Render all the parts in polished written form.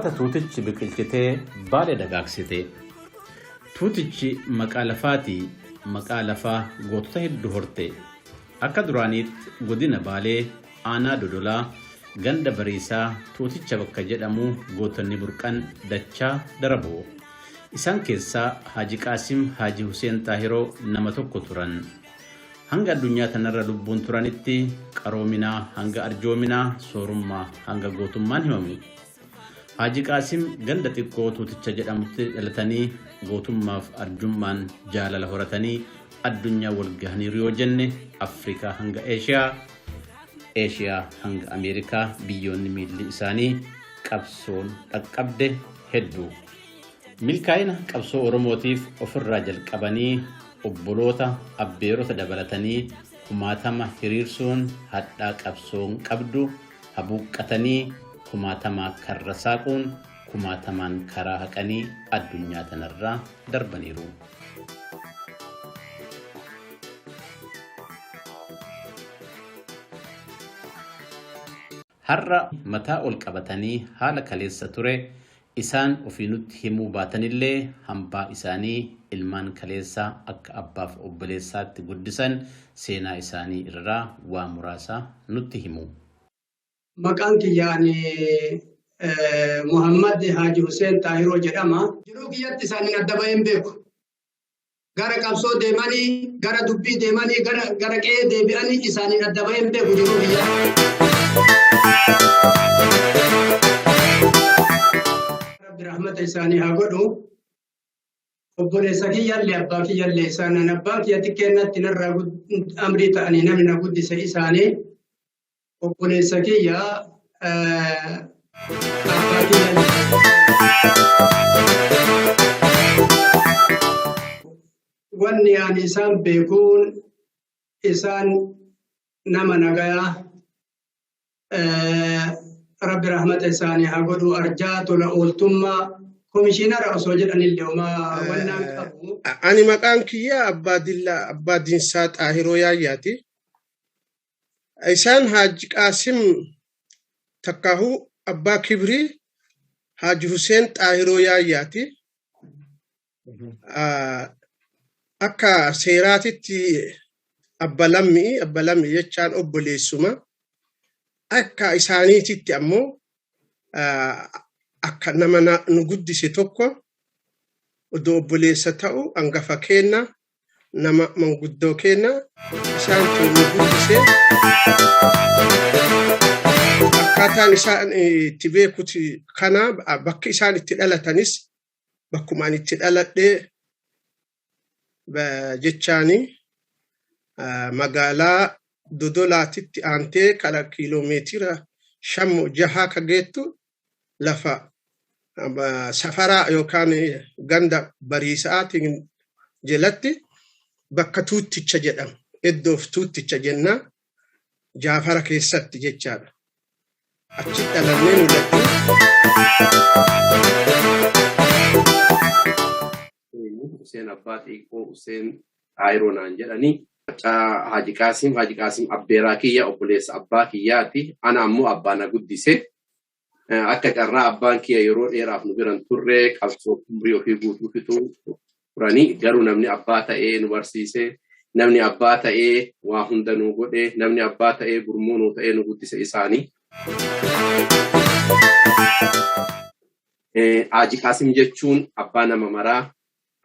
Maata tuutichi biqilchitee baala dagaagsite. Tuutichi maqaa lafaatii maqaa lafaa gootota hedduu horte. Akka duraaniitti godina Baalee aanaa Dodolaa ganda Bariisaa tuuticha bakka jedhamu gootonni burqan dachaa daraboo. Isaan keessaa Haji Qaasim Haji Huseen Taahiroo nama tokko turan. Hanga addunyaa tanarra lubbuun turanitti qaroominaa hanga arjoominaa soorummaa hanga gootummaan himame. Haji Qaasim ganda xiqqoo tuuticha jedhamutti dhalatanii gootummaaf arjummaan jaalala horatanii addunyaa wal gahanii yoo jenne Afrikaa hanga Eeshiyaa hanga Ameerikaa biyyoonni miilli isaanii qabsoon dhaqqabde hedduu. Milkaa'ina qabsoo Oromootiif ofirraa jalqabanii obboloota abbeerota dabalatanii kumaatama hiriirsuun hadhaa qabsoon qabdu habuuqqatanii kumaatamaa karra saaquun kumaatamaan karaa haqanii addunyaa tanarraa darbaniiru. Har'a mataa ol qabatanii haala kaleessa ture isaan ofii nutti himuu baatanillee hambaa isaanii ilmaan kaleessaa akka abbaaf obboleessaatti guddisan seenaa isaanii irraa waa muraasa nutti himu. Maqaan kiyyaan Muhammad Haji Huseen Taahiroo jedhama. Jiruu kiyyatti isaaniin adda baheen beeku. Gara qabsoo deemanii, gara dubbii deemanii, gara qe'ee deebi'anii isaaniin adda baheen beeku jiruu kiyyaa. Rabbi rahmata isaanii haa godhu. Obboleessa kiyyaallee abbaa kiyyaallee isaanan abbaa kiyya xiqqeennatti narraa amrii ta'anii namni na guddise isaanii. Obboleessa kiyya abbaa kiyyaallee. Wanni ani isaan beekuun isaan nama nagayaa Rabbi rahmata isaanii haa godhu arjaa tola ooltummaa komishinara osoo jedhanillee homaa wannaan qabu. Ani maqaan kiyya Abbaa Dinsaa Xaahiroo Yaayyaati. Isaan Haji Qaasim takkaahu Abbaa Kibrii Haji Huseen Xaahiroo Yaayyaati. Akka seeraatitti abba lammii jechaan obboleessuma. Akka isaaniititti ammoo akka nama nu guddise tokko odoo obboleessa ta'u hangafa kenna nama manguddoo kenna isaan nu guddise akkaataan isaan itti beekuti kana bakki isaan itti dhalatanis bakkuma ani itti dhaladhee jechaani magaalaa Dodolaatitti aantee kala kiiloomeetira 5-6 ka geettu lafa safaraa yookaan ganda Bariisaatiin jalatti bakka tuutticha jedhamu iddoof tuutticha jenna Jaafara keessatti jechaadha. Achi dhalannee mul'atu. Huseen Abbaa Xiqqoo Huseen Taahiroo naan jedhanii. Haji Qaasim abbeeraa kiyya obboleessa abbaa kiyyaati. Ana ammoo abbaa na guddise. Akka carraa abbaan kiyya yeroo dheeraaf nu biran turre qabsoo umrii ofii guutuu fixuu turanii garuu namni abbaa ta'ee nu barsiise namni abbaa ta'ee waa hunda nu godhe namni abbaa ta'ee gurmuu nu ta'ee nu guddise isaanii. Haji Qaasim jechuun abbaa nama maraa.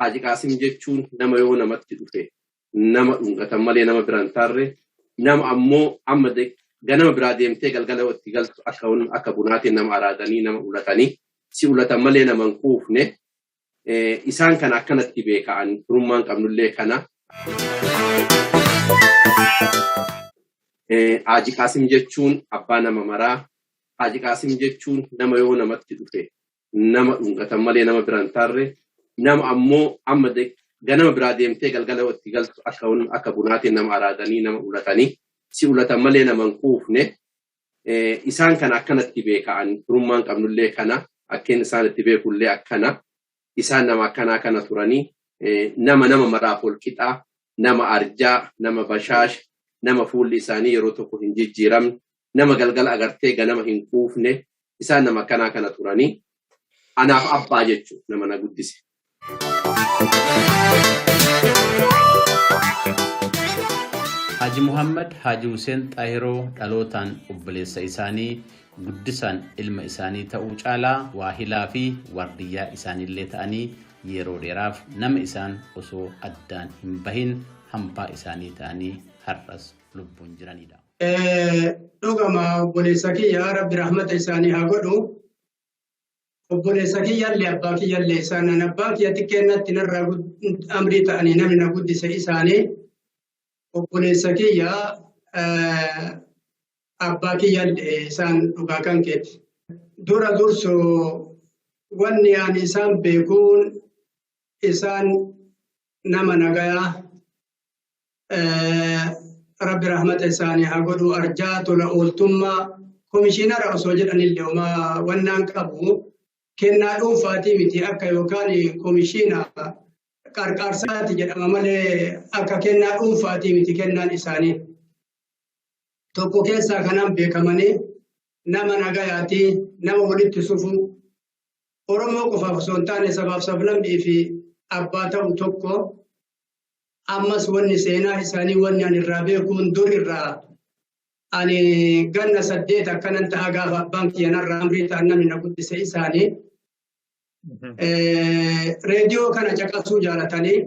Haji Qaasim jechuun nama yoo namatti dhufe. Nama dhungatan malee nama biraan tarre nama ammoo amma ganama biraa deemtee galgala itti galtu akka bunaatiin nama araadanii nama ulatanii si ulatan malee nama hin quufne isaan kana akkanatti beeka'an firummaan qabnullee kana. Haji Qaasim jechuun abbaa nama maraa. Haji Qaasim jechuun nama yoo namatti dhufe nama dhungatan malee nama biraan tarre nama ammoo amma ganama biraa deemtee galgala itti galtu akka bunaatiin nama araadanii nama ulatanii si ulatan malee nama hin quufne isaan kana akkanatti beeka'an firummaan qabnullee kana akkeen isaan itti beekullee akkana isaan nama akkanaa kana turanii nama maraaf ol qixaa nama arjaa nama bashaash nama fuulli isaanii yeroo tokko hin jijjiiramne nama galgala agartee ganama hin quufne isaan nama akkanaa kana turanii anaaf abbaa jechuudha nama na guddise. Haji Muhammad Haji Hussein Xaahiroo dhalootaan obboleessa isaanii guddisaan ilma isaanii ta'uu caalaa waahilaa fi wardiyyaa isaaniillee ta'anii yeroo dheeraaf nama isaan osoo addaan hin bahin hambaa isaanii ta'anii har'as lubbuun jiranidha. Dhugama obboleessa kiyya Rabbi rahmata isaanii haa godhu. Obboleessa kiyyallee abbaa kiyyallee isaan abbaa kiyya xiqqeennatti narraa amrii ta'anii namni na guddise isaanii obboleessa kiyya abbaa kiyyallee isaan dhugaa kan keeti. Dura durso wanni ani isaan beekuun isaan nama nagayaa Rabbi rahmata isaanii haa godhu arjaa tola ooltummaa komishinara osoo jedhanillee homaa wannaan qabu. Kennaa dhuunfaatii miti akka yookaan komishina qarqaarsaati jedhama malee akka kennaa dhuunfaatii miti kennaan isaanii. Tokko keessaa kanaan beekamanii nama nagayaati nama walitti sufu Oromoo qofaaf osoo hin taane sabaaf sablammii fi abbaa ta'u tokko ammas wanni seenaa isaanii wanni ani irraa beekuun dur irraa ani ganna 8 akkanan ta'a gaafa abbaan kiyyanarraa amrii ta'an namni na guddise isaanii. Reediyoo kana caqasuu jaalatanii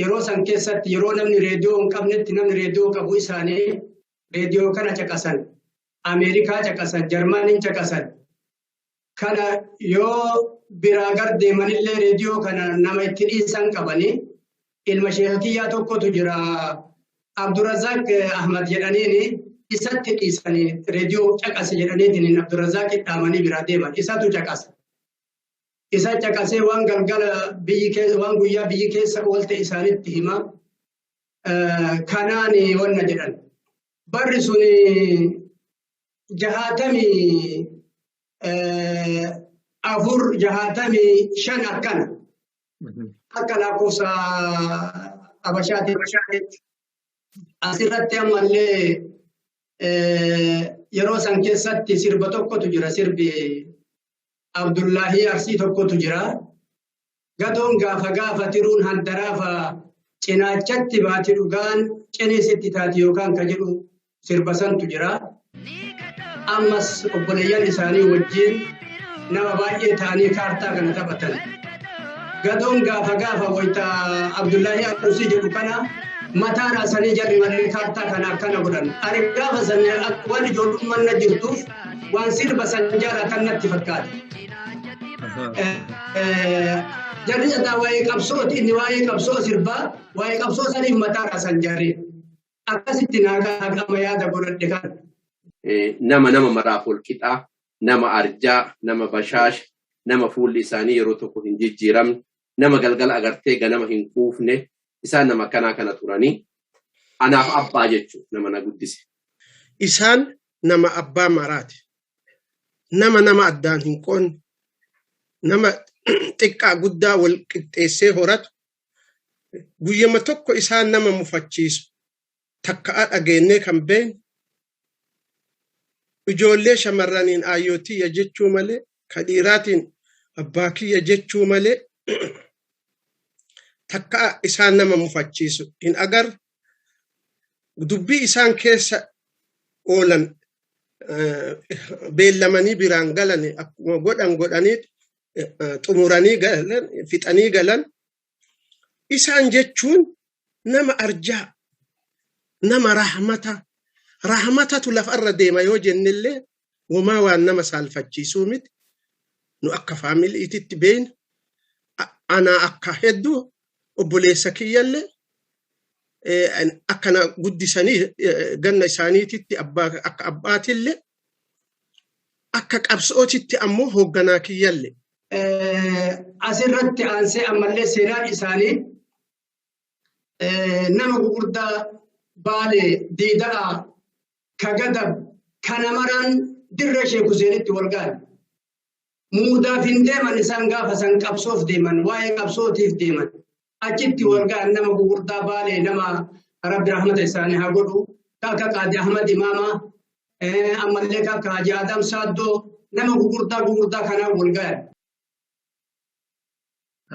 yeroo san keessatti yeroo namni reediyoo hin qabnetti namni reediyoo qabu isaanii reediyoo kana caqasan Ameerikaa caqasan Jarmaniin caqasan kana yoo biraa gar deemanillee reediyoo kana nama itti dhiisan qabanii ilma sheekiyyaa tokkotu jira Abdurrazaaq Ahmad jedhaniini isatti dhiisanii reediyoo caqase jedhaniitiin Abdurrazaaq dhaamanii biraa deeman isatu caqasa. Isa caqasee waan galgala waan guyyaa biyyi keessa oolte isaanitti hima kanaan wanna jedhan barri sun 65 akkana akka lakkoofsa Habashaatti asirratti ammallee yeroo san keessatti sirba tokkotu jira sirbi Abdullahi Arsii tokkotu jira. Gadoon gaafa tiruun handaraafa cinaachatti baati dhugaan cineesitti taati yookaan ka jedhu sirba santu jira. Ammas obboleeyyan isaanii wajjin nama baay'ee ta'anii kaartaa kana taphatan. Gadoon gaafa wayita Abdullahi Arsii jedhu kana mataa raasanii jarri malee kaartaa kana akkana godhan. Ani gaafa sanne waan ijoollummaan na jirtuuf waan sirba san jaalatan natti fakkaata. Jarri sana waa'ee qabsooti inni waa'ee qabsoo sirbaa waa'ee qabsoo saniif mataa raasan jarri akkasitti naaqama yaada godhadhe kan. Nama maraaf ol qixaa nama arjaa nama bashaash nama fuulli isaanii yeroo tokko hin jijjiiramne nama galgala agartee ganama hin quufne isaan nama kana turanii anaaf abbaa jechuudha nama na guddise. Isaan nama abbaa maraati. Nama addaan hin qoonne. Nama xiqqaa guddaa wal qixxeessee horatu guyyama tokko isaan nama mufachiisu takka dhageennee kan beekne ijoollee shamarraniin ayyootii jechuu malee ka dhiiraatiin abbaa kiyya jechuu malee takka isaan nama mufachiisu hin agarre dubbii isaan keessa oolan beellamanii biraan galan akkuma godhanii xumuranii galan fixanii galan isaan jechuun nama arjaa nama rahmatatu lafarra deema yoo jennillee wamaa waan nama saalfachiisuu miti nu akka faamiliititti beeyna ana akka hedduu obboleessa kiyyallee akkana guddisanii ganna isaaniititti akka abbaatillee akka qabsootitti ammoo hoogganaa kiyyallee. Asirratti aansee ammallee seeraan isaanii nama gurguddaa Baalee Diidaa Kagadab kana maraan dirree Sheek Huseenitti wal gahan. Muudaaf hin deeman isaan gaafa san qabsoof deeman waa'ee qabsootiif deeman achitti wal gahan nama gurguddaa Baalee nama Rabbi rahmata isaanii haa godhu akka Qaadi Ahmad Imaama ammallee akka Haji Adam Saaddoo nama gugurdaa kanaa wal gahan.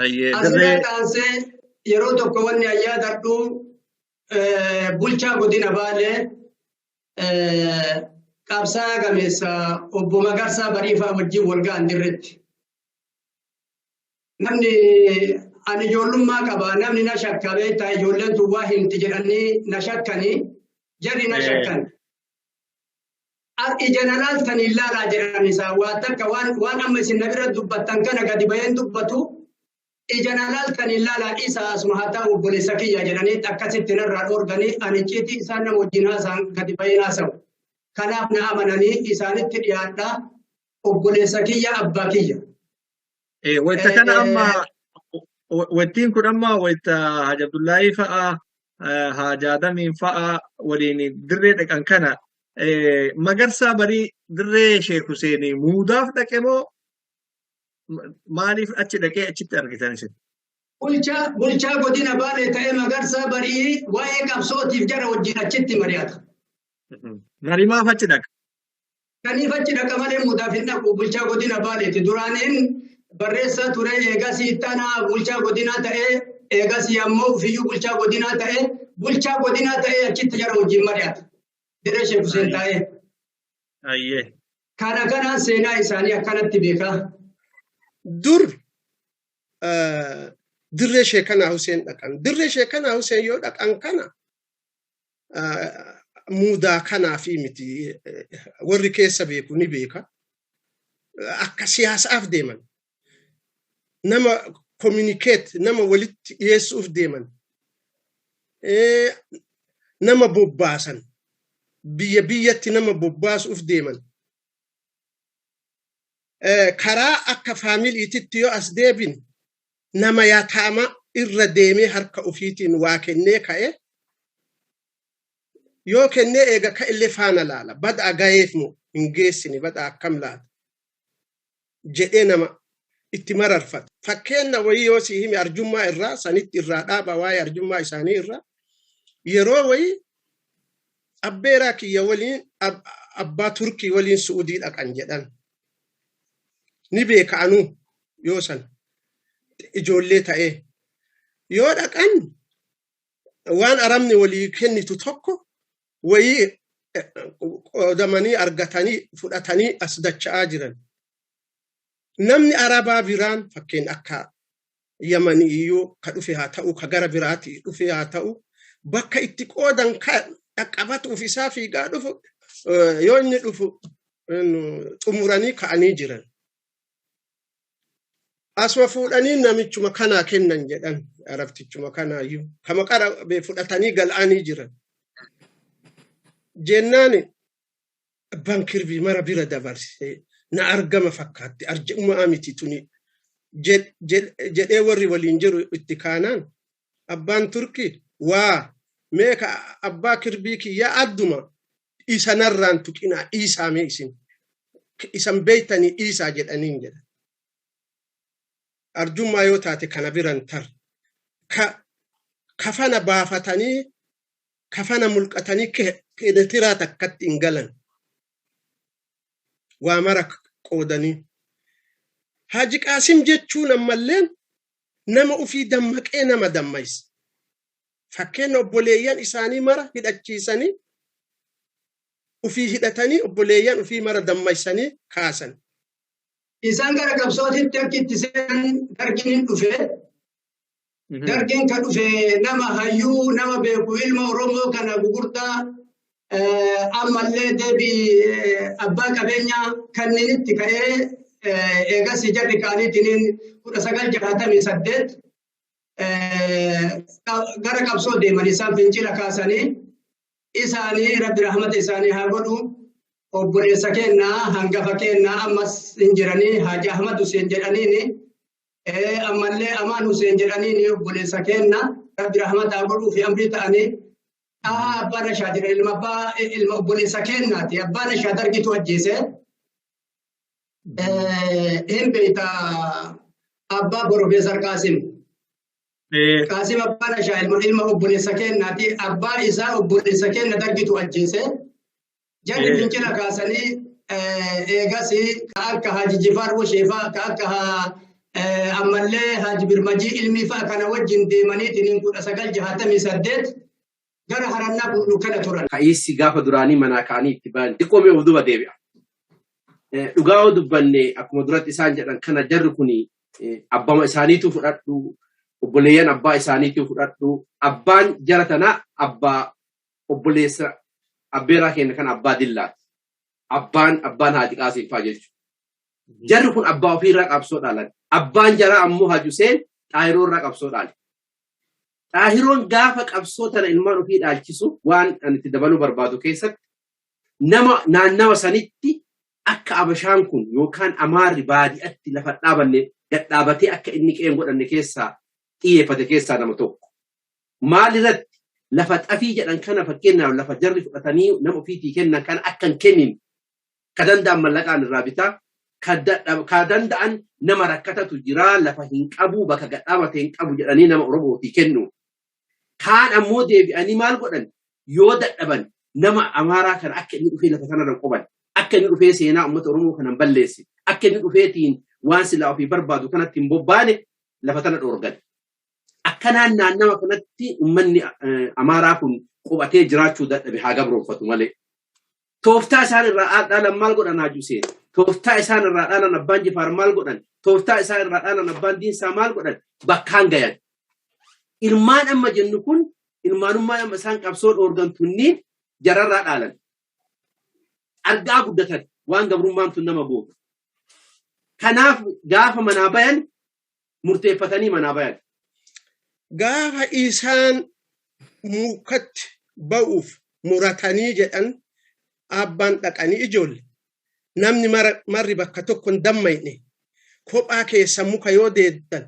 Asirraa Dirree kaansee yeroo tokko wanni ayyaa dadhuu bulchaa godina Baalee qabsaa gameessa obbo Magarsaa Bariifaa wajjin wal gahan dirretti. Namni ani ijoollummaa qaba namni na shakka beektaa ijoolleen tun waa himti jedhanii na shakkanii jarri na shakkan. Ija na laaltanii ilaalaa jedhan isaa waa takka waan amma isin na bira dubbattan kana gadi baheen dubbatu ija na laaltanii ilaalaa isaa asuma haa ta'u obboleessa kiyya jedhanii akkasitti narraa dhoorganii ani icciitii isaan nama wajjin haasa'an gadi baheen haasa'u. Kanaaf na amananii isaanitti dhiyaadhaa obboleessa kiyya abbaa kiyya. wayta kana amma wattiin kun amma wayta Haji Abdullaahi fa'a Haji Adamiin fa'a waliin dirree dhaqan kana Magarsaa Barii dirree Sheek Huseenii muudaaf dhaqe moo maaliif achi dhaqee achitti argitan isin? Bulchaa godina Baalee ta'ee Magarsaa Barii waa'ee qabsootiif jara wajjin achitti mari'ata. Marimaaf achi dhaqa? Kaniif achi dhaqa malee muudaaf hin dhaqu bulchaa godina Baaleeti. Duraaniin barreessaa ture eegasii tanaa bulchaa godinaa ta'ee eegasii ammoo ufiyyuu bulchaa godinaa ta'ee achitti jara wajjin mari'ata. Dirree Sheek Huseen taa'ee. Kanaan seenaa isaanii akkanatti beekaa. Dur dirree Sheekanaa Huseen dhaqan. Dirree Sheekanaa Huseen yoo dhaqan kana muudaa kanaa fi miti warri keessa beeku ni beeka. Akka siyaasaaf deeman. Nama communicate nama walitti dhiyeessuuf deeman. Nama bobbaasan. Biyyatti nama bobbaasuuf deeman. Karaa akka faamiliititti yoo as deebin nama yaataama irra deemee harka ofiitiin waa kennee ka'e yoo kennee eega ka'illee faana laala bada gaheef moo hin geessine bada akkam laala jedhee nama itti mararfata. Fakkeenna wayii yoo si hime arjummaa irraa sanitti irraa dhaaba waa'ee arjummaa isaanii irraa yeroo wayii abbeeraa kiyya waliin abbaa Turkii waliin Suudii dhaqan jedhan. Ni beekaanu yoo san ijoollee ta'ee yoo dhaqan waan aramni walii kennitu tokko wayii qoodamanii argatanii fudhatanii as dacha'aa jiran. Namni Arabaa biraan fakkeen akka Yamanii iyyuu ka dhufe haa ta'u ka gara biraati dhufe haa ta'u bakka itti qoodan ka dhaqqabatuuf isaa fiigaa dhufu yoo inni dhufu xumuranii ka'anii jiran. Asuma fuudhanii namichuma kanaa kennan jedhan arabtichuma kanaayyuu kama qara be fudhatanii gal'anii jiran. Jennaan abbaan kirbii mara bira dabarsee na argama fakkaatti arjummaa miti tuni jedhee warri waliin jiru itti kaanaan abbaan Turkii waa meeka abbaa kirbii kiyya adduma isanarraan tuqinaa dhiisaame isan beeytanii dhiisaa jedhaniin jedhan. Arjummaa yoo taate kana biran tar kafana baafatanii kafana mulqatanii keedatiraa takkatti hin galan waa mara qoodanii. Haji Qaasim jechuun ammalleen nama ufii dammaqee nama dammaysa. Fakkeenya obboleeyyan isaanii mara hidhachiisanii ufii hidhatanii obboleeyyan ufii mara dammaysanii kaasan. Isaan gara qabsootitti akka itti seenan dargiin dhufe. Dargiin kan dhufe nama hayyuu nama beeku ilma Oromoo kana gugurdaa ammallee deebii abbaa qabeenyaa kanneenitti ka'ee eegas jarri kaaniitiin 1968 gara qabsoo deeman isaan fincila kaasanii isaanii rabbi rahmata isaanii haa godhu. Obboleessa kennaa hangafa kennaa ammas hin jiranii Haji Ahmad Hussein jedhaniini ammallee Amaan Hussein jedhaniini obboleessa kennaa rabbi rahmata haa godhuu fi amrii ta'anii abbaan Ashaa jira ilma obboleessa kennaati abbaan Ashaa dargitu ajjeese hin beeyta abbaa Profeesar Qaasim. Qaasim abbaan Ashaa ilma obboleessa kennaati abbaa isaa obboleessa kenna dargitu ajjeese. Jarri fincila kaasanii eegasi ka akka Haji Jifaar Washeefaa ka akka ammallee Haji Birmajii ilmii fa'a kana wajjin deemaniitiin 1968 gara harannaa kun kana turan. Kaayisi gaafa duraanii manaa kaanii itti ba'an xiqqoomee of duba deebi'a. Dhugaa dubbanne akkuma duratti isaan jedhan kana jarri kuni abbama isaaniitu fudhadhu obboleeyyan abbaa isaaniitu fudhadhu abbaan jara tana abbaa obboleessa abbeeraa keenya kan abbaa dillaati. Abbaan Haji Qaasim fa'aa jechuudha. Jarri kun abbaa ofiirraa qabsoo dhaalan. Abbaan jaraa ammoo Haji Huseen Xaahiroo irraa qabsoo dhaale. Xaahiroon gaafa qabsoo tana ilmaan ofii dhaalchisu waan ani itti dabaluu barbaadu keessatti nama naannawa sanitti akka Abashaan kun yookaan Amaarri baadiyyaatti lafa dhaabanne gadhaabatee akka inni qeen godhanne keessaa xiyyeeffate keessaa nama tokko. Maalirratti lafa xafii jedhan kana fakkeenyaaf lafa jarri fudhatanii nama ofiitii kennan kana akka hin kennin ka danda'an mallaqaan irraa bitaa ka danda'an nama rakkatatu jira lafa hin qabu bakka gadhaabate hin qabu jedhanii nama Oromootii kennu. Kaan ammoo deebi'anii maal godhan yoo dadhaban nama Amaaraa kana akka inni dhufee lafa kanarra qoban akka inni dhufee seenaa uummata Oromoo kanan balleessi akka inni dhufeetiin waan silaa ofii barbaadu kanatti hin bobbaane lafa tana dhoorgan. Akkanaan naannawa kanatti uummanni Amaaraa kun qubatee jiraachuu dadhabe haa gabroonfatu malee. Tooftaa isaan irraa dhaalan maal godhan Haji Huseen? Tooftaa isaan irraa dhaalan abbaan Jifaar maal godhan? Tooftaa isaan irraa dhaalan abbaan Diinsaa maal godhan? Bakkaan gayan. Ilmaan amma jennu kun ilmaanummaa amma isaan qabsoo dhoorgantunniin jararraa dhaalan. Argaa guddatan waan gabrummaan tun nama gootu. Kanaaf gaafa manaa bayan murteeffatanii manaa bayan. Gaafa isaan mukatti ba'uuf muratanii jedhan abbaan dhaqanii ijoolle namni marri bakka tokko hin dammayne kophaa keessa muka yoo deeddan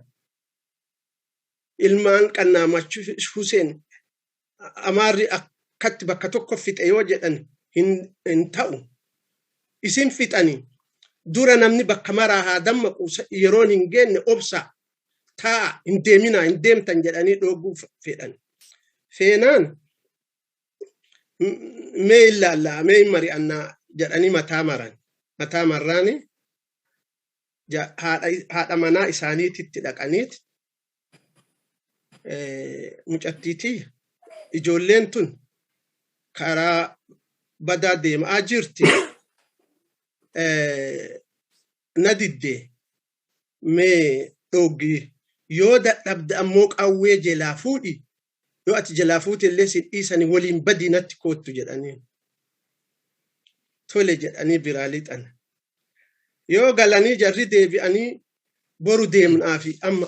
ilmaan Qannaamachuu Huseen Amaarri akkatti bakka tokko fixe yoo jedhan hin ta'u. Isin fixanii dura namni bakka maraa haa dammaqu yeroon hin geenne obsa taa hin deeminaa hin deemtan jedhanii dhooguuf fedhan. Feenaan mee ilaallaa mee hin mari'annaa jedhanii mataa maran. Mataa marraani haadha manaa isaaniititti dhaqaniiti mucattiitii ijoolleen tun karaa badaa deemaa jirti na diddee mee dhoogii yoo dadhabde ammoo qawwee jalaa fuudhi yoo ati jalaa fuute illee si dhiisanii waliin badii natti koottu jedhanii tole jedhanii biraa lixan yoo galanii jarri deebi'anii boru deemnaa fi amma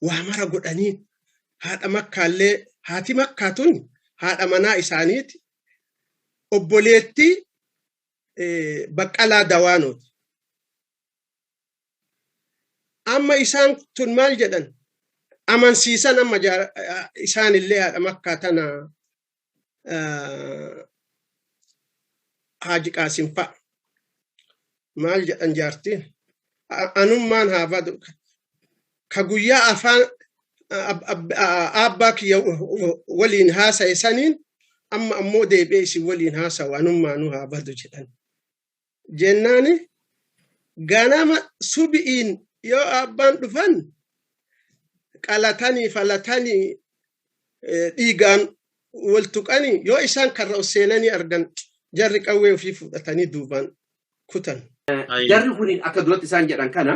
waa mara godhanii haadha makkaallee haati makkaatun haadha manaa isaaniiti obboleetti Baqqalaa Dawaanooti. Amma isaan tun maal jedhan amansiisan amma isaanillee haadha makkaa tana Haji Qaasim fa'a maal jedhan jaartiin anummaan haa badu ka guyyaa afaan abbaa kiyya waliin haasa'e saniin amma ammoo deebi'ee isin waliin haasa'u anummaanuu haa badu jedhan jennaani ganama subi'iin yoo abbaan dhufan qalatanii falatanii dhiigaan wal tuqanii yoo isaan karra seenanii argan jarri qawwee ofii fudhatanii duubaan kutan. Jarri kun akka duratti isaan jedhan kana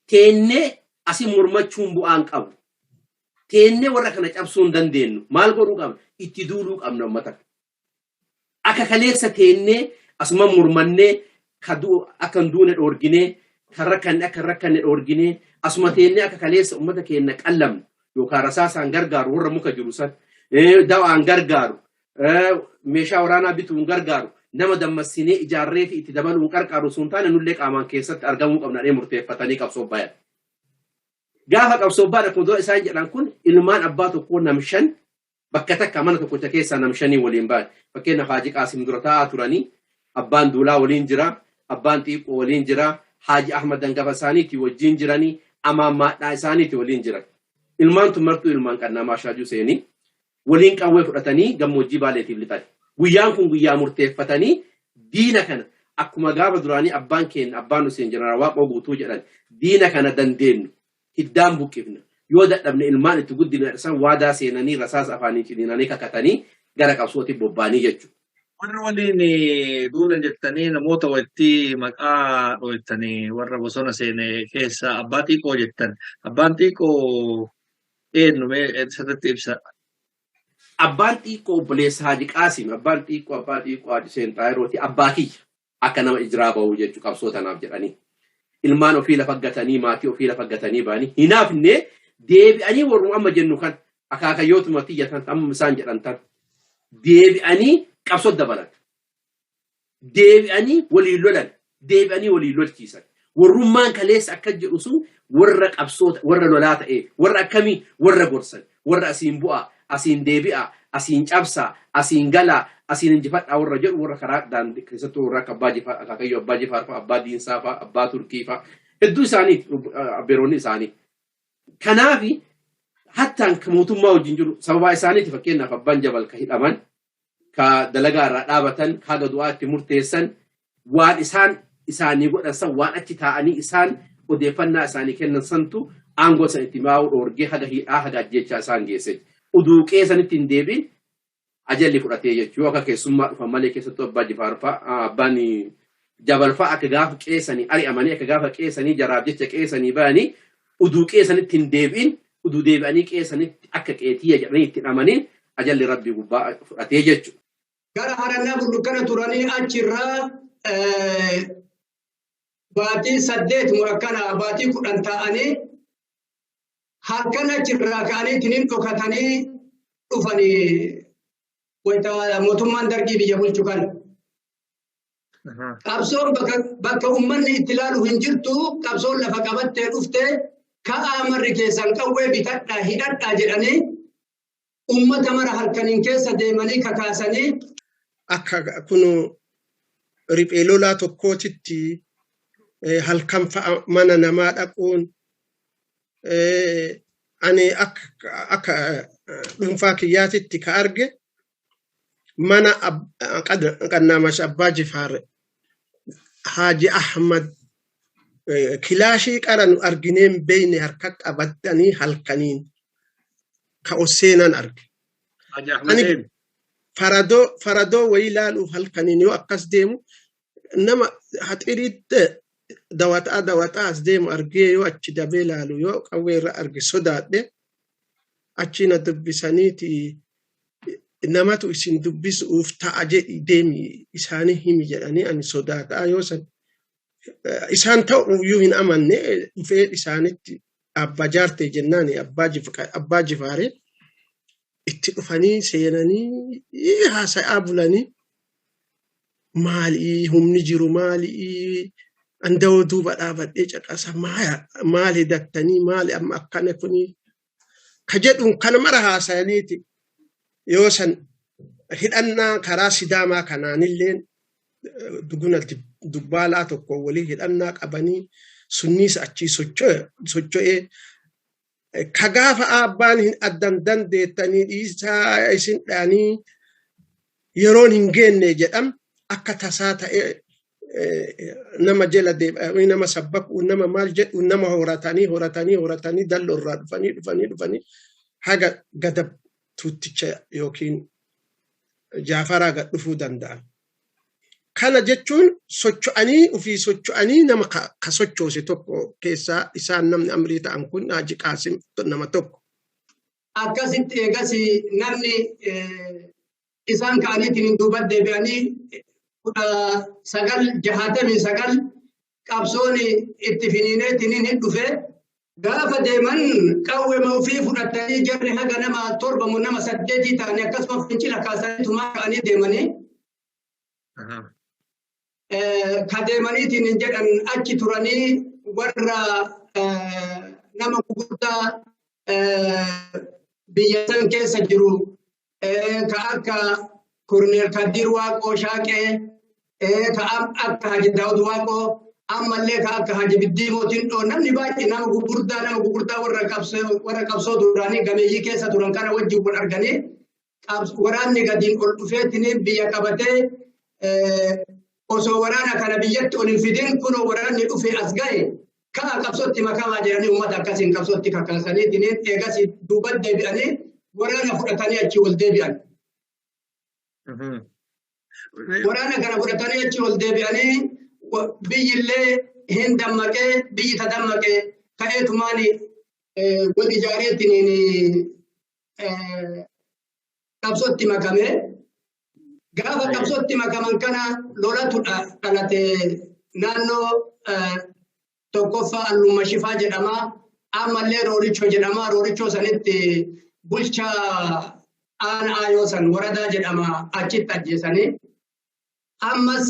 teennee asin mormachuun bu'aan qabu. Teennee warra kana cabsuu hin dandeenyu. Maal godhuu qabna? Itti duuluu qabna uummata. Akka kaleessa teennee asuma mormannee akka hin duune dhoorginee kan rakkanne dhoorginee asuma teennee akka kaleessa uummata keenya qallamnu yookaan rasaasaan gargaaru warra muka jiru san dawaan gargaaru meeshaa waraanaa bituun gargaaru nama dammassinee ijaarree fi itti dabaluun qarqaaru sun taane nullee qaamaan keessatti argamuu qabna murteeffatanii qabsoo bayan. Gaafa qabsoo baadha kun dura isaan jedhan kun ilmaan abbaa tokkoo namshan bakka takka mana tokkocha keessaa namshanii waliin ba'an. Fakkeenyaaf Haji Qaasim dura taa'aa turanii abbaan Duulaa waliin jira, abbaan Xiiqoo waliin jira, Haji Ahmad Dangafa isaaniitii wajjin jiranii, amaammaadhaa isaaniitii waliin jiran. Ilmaan tun martuu ilmaan Qannaamaa Shaajuu seenii waliin qawwee fudhatanii gammoojjii Baaleetiif lixan. Guyyaan kun guyyaa murteeffatanii diina kana akkuma gaafa duraanii abbaan keenya abbaan Hussein Jeneraal Waaqoo guutuu jedhan diina kana dandeenyu hiddaan buqqifna yoo dadhabne ilmaan itti guddina san waadaa seenanii rasaasa afaanii ciniinanii kakatanii gara qabsootti bobbaanii jechuudha. Warra waliin duula jettanii namoota walitti maqaa dho'ettanii warra bosona seene keessa abbaa xiqqoo jettan. Abbaan xiqqoo eenyu sirriitti ibsa. Abbaan xiqqoo obboleessa Haaji Qaasim abbaan xiqqoo Haaji Hussein Xaayirooti abbaa kiyya akka nama ijraa ba'uu jechuu qabsootanaaf jedhanii. Ilmaan ofii lafa gatanii maatii ofii lafa gatanii ba'anii hinaafne deebi'anii warruma amma jennu kan akaakayyootuma tiyyatan amma isaan jedhan tan deebi'anii qabsoo dabalan. Deebi'anii waliin lolan. Deebi'anii waliin lolchiisan. Warrummaan kaleessa akka jedhu sun warra qabsoota warra lolaa ta'e warra akkamii warra gorsan warra asiin bu'aa asiin deebi'a asiin cabsaa asiin galaa asiin injifadhaa warra jedhu warra karaa daandii keessattuu warra akka abbaa Jifaar akaakayyoo abbaa Jifaar fa'a abbaa Diinsaa fa'a abbaa Turkii fa'a hedduu isaanii abbeeroonni isaanii. Kanaafi hattaan mootummaa wajjin jiru sababa isaaniiti fakkeenyaaf abbaan Jabal ka hidhaman ka dalagaa irraa dhaabatan haga du'aatti murteessan waan isaan isaanii godhan san waan achi taa'anii isaan odeeffannaa isaanii kennan santu aangoo san itti maa'uu dhoorgee haga hidhaa haga ajjechaa isaan geesse. Uduuqee sanitti hin deebiin ajalli fudhatee jechuudha. Yoo akka keessummaa dhufan malee keessattuu abbaa Jifaar fa'a abbaan Jabal fa'a akka gaafa qeessanii ari'amanii akka gaafa qeessanii jaraaf jecha qeessanii ba'anii uduuqee sanitti hin deebiin uduu deebi'anii qeessanitti akka qeetiyya jedhanii itti hidhamaniin ajalli rabbii gubbaa fudhatee jechuudha. Gara harannaa bullukkana turanii achirraa baatii 8 akkana baatii 10 ta'anii halkan achirraa ka'anii tiniin dhokatanii dhufanii wayita mootummaan dargii biyya bulchu kan. Qabsoon bakka uummanni itti ilaalu hin jirtu qabsoon lafa qabattee dhuftee ka'aa marri keessan qawwee bitadhaa hidhadhaa jedhanii uummata mara halkaniin keessa deemanii kakaasanii. Akka kunu riphee lolaa tokkootitti halkan fa'a mana namaa dhaquun ani akka dhuunfaa kiyyaatitti ka arge mana qannaamash abbaa Jifaar Haaji Ahmad kilaashii qaran argineen beeyne harka qabatanii halkaniin ka osseenan arge. Haaji Ahmad faradoo wayii ilaaluuf halkaniin yoo akkas deemu nama haxiriitti dawataa as deemu argee yoo achi dabee ilaalu yoo qawwee irra arge sodaadhe achina dubbisaniiti namatu isin dubbisuuf ta'a jedhi deemi isaanii himi jedhanii ani sodaataa yoo san isaan ta'uyyuu hin amanne dhufee isaanitti abbaa jaartee jennaan abbaa Jifaaree itti dhufanii seenanii haasa'aa bulanii maali humni jiru maali andawoo duuba dhaabadhee caqasa maali dattanii maali amma akkana kuni ka jedhuun kana mara haasa'aniiti yoo san hidhannaa karaa Sidaamaa kanaanillee duguna dubbaalaa tokko walii hidhannaa qabanii sunniis achii socho'ee ka gaafa abbaan hin addan dandeettanii dhiisaa isin dhaanii yeroon hin geenne jedham akka tasaa ta'e nama jala deebi'anii nama sabbaku nama maal jedhu nama horatanii dalloo irraa dhufanii haga gada tutticha yookiin Jaafaraa gad dhufuu danda'an. Kana jechuun socho'anii nama ka sochoose tokko keessaa isaan namni amrii ta'an kun Haaji Qaasim nama tokko. Akkasitti eegasi namni isaan ka'aniitiin duuba deebi'anii 1969 qabsoon itti finiineetiin hin dhufe gaafa deeman qawwee ofii fudhatanii jarri haga nama 7 nama 8 ta'anii akkasuma fincila kaasanii tumaa ka'anii deemanii. Ka deemaniitiin jedhan achi turanii warra nama gurguddaa biyya san keessa jiru ka akka Korneel Kaddiir Waaqoo Shaaqee ka akka Haaji Daawud Waaqoo ammallee ka akka Haaji Biddiimootiin dhoo namni baay'ee nama gurguddaa warra qabsoo duraanii gameeyyii keessa turan kana wajjin wal arganii waraanni gadiin ol dhufeetiin biyya qabatee osoo waraana kana biyyatti ol hin fidin kun waraanni dhufe as gahe kaa qabsootti makamaa jedhanii uummata akkasiin qabsootti kakaasanii dineen eegas duuba deebi'anii waraana fudhatanii achi ol deebi'an. Waraana kana fudhatanii achi ol deebi'anii biyyillee hin dammaqee biyyi tadammaqee ka'eetumaan wal ijaareetiin qabsootti makame. Gaafa qabsootti makaman kana lolatu dhalate naannoo tokkoffaa Alluma Shifaa jedhama. Ammallee Roorichoo jedhama. Roorichoo sanitti bulchaa aanaa yoo san waradaa jedhama achitti ajjeesanii. Ammas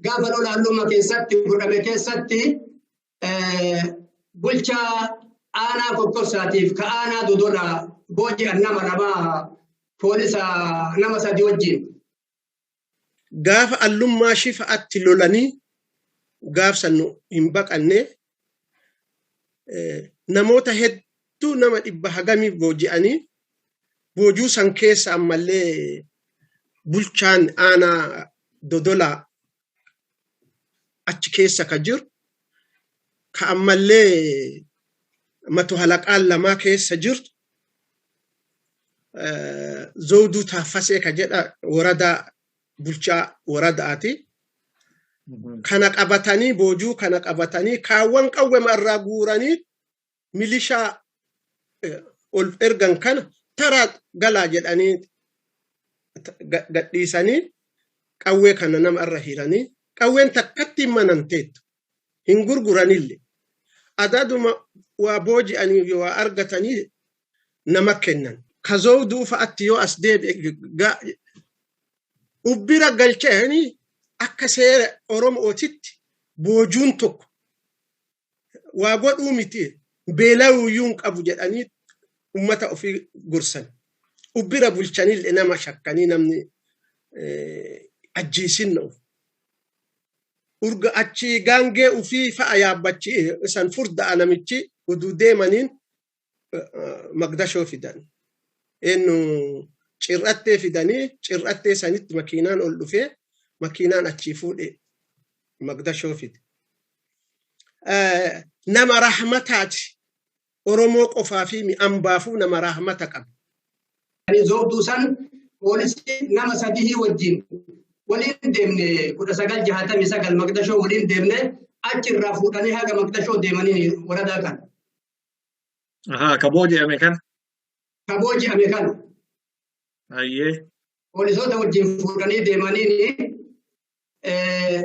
gaafa lola Alluma keessatti godhame keessatti bulchaa aanaa Kokkorsaatiif ka aanaa Dodola booji'an nama lamaa poolisa nama sadii wajjin. Gaafa Allummaa Shifaatti lolanii gaafsan hin baqanne namoota hedduu nama 100 booji'anii boojuu san keessa ammallee bulchaan aanaa Dodola achi keessa ka jiru ka ammallee matu halaqaan lamaa keessa jirtu Zawduu Taaffasee ka jedha waradaa bulchaa waradaati. Kana qabatanii boojuu kana qabatanii kaawwan qawwema irraa guuranii milishaa ol ergan kana taraa galaa jedhanii gadhiisanii qawwee kana nama irra hiranii qawween takkatti mananteettu hin gurguranillee adaaduma waa booji'anii waa argatanii nama kennan. Ka Zawduu fa'aatti yoo as deebi'e ubbira galchanii akka seera Oromootitti boojuun tokko waa godhuu miti beelawuyyuun qabu jedhanii ummata ofii gorsan. Ubbira bulchanillee nama shakkanii namni ajjeesinna of. Urga achi gaangee ufii fa'a yaabbachi san furda'a namichi uduu deemaniin Magdashoo fidan. Enu cirrattee fidanii cirrattee sanitti makiinaan ol dhufee makiinaan achi fuudhee Magdashoo fide. Nama rahmataati. Oromoo qofaa fi mi'aan baafuu nama rahmata qaba. Zawduu san poolisii nama sadii wajjin waliin deemne 1969 Magdashoo waliin deemne achirraa fuudhanii haga Magdashoo deemanii waradaa kan. Ka booji'ame kan. Ka booji'ame kan. Ayyee. Poolisoota wajjin fuudhanii deemanii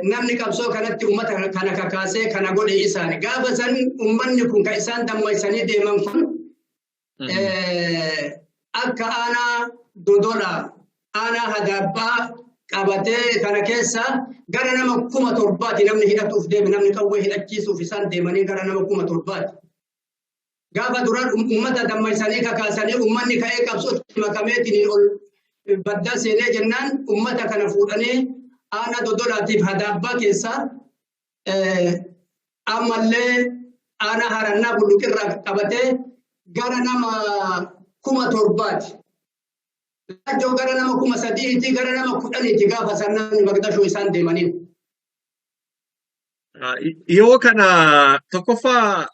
namni qabsoo kanatti uummata kana kakaasee kana godhe isaan. Gaafa san uummanni kun ka isaan dammaysanii deeman kun akka aanaa Dodola aanaa Hadaabbaa qabatee kana keessa gara nama 7,000 namni hidhatuuf deeme namni qawwee hidhachiisuuf isaan deemanii gara nama 7,000. Gaafa duraan uummata dammaysanii kakaasanii uummanni ka'ee qabsootti makameetiin ol baddaa seenee jennaan uummata kana fuudhanii aanaa Dodolaatiif Hadaabbaa keessa ammallee aanaa Harannaa Bulluqirraa qabatee gara nama 7,000. Lajjoo gara nama 3,000 gara nama 10 gaafa sannan Magdashoo isaan deemanii. Yoo kana tokkoffaa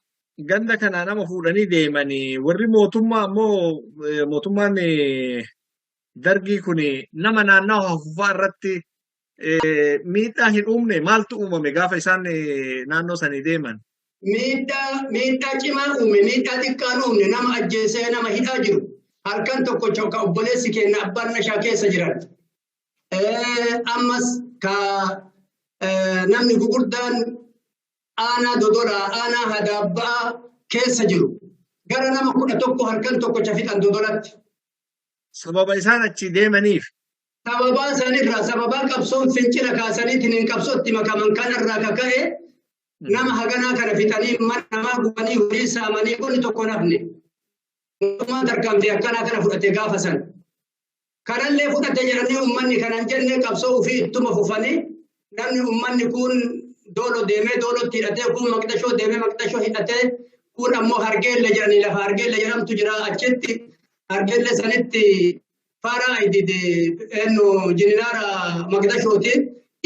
ganda kana nama fuudhanii deemanii warri mootummaa ammoo mootummaan dargii kun nama naannawaa hafufaa irratti miidhaa hin uumne maaltu uumame gaafa isaan naannoo sanii deeman? Miidhaa cimaa uume miidhaa xiqqaan uumne nama ajjeesee nama hidhaa jiru. Harkaan tokko ka obboleessi keenya abbaan nashaa keessa jiran. Ammas ka namni gurguddaan aanaa Dodola aanaa Hadaabbaa keessa jiru. Gara nama 11 harkaan tokko fixan Dodolatti. Sababa isaan achi deemaniif. Sababaa isaanirraa sababaa qabsoon fincila kaasaniitiin qabsootti makaman kanarraa kaka'e nama haganaa kana fixanii mana namaa gubanii horii saamanii kun tokko nafne. Mootummaan tarkaanfii akkanaa kana fudhate gaafa san. Kanallee fudhate jedhanii uummanni kanan jenne qabsoo ofii ittuma fufanii namni uummanni kun doolo deemee doolotti hidhatee kun Magdashoo deemee Magdashoo hidhatee kun ammoo Hargeelle jedhanii lafa Hargeelle jedhamtu jira achitti Hargeelle sanitti fara idide enno jinara magdashotin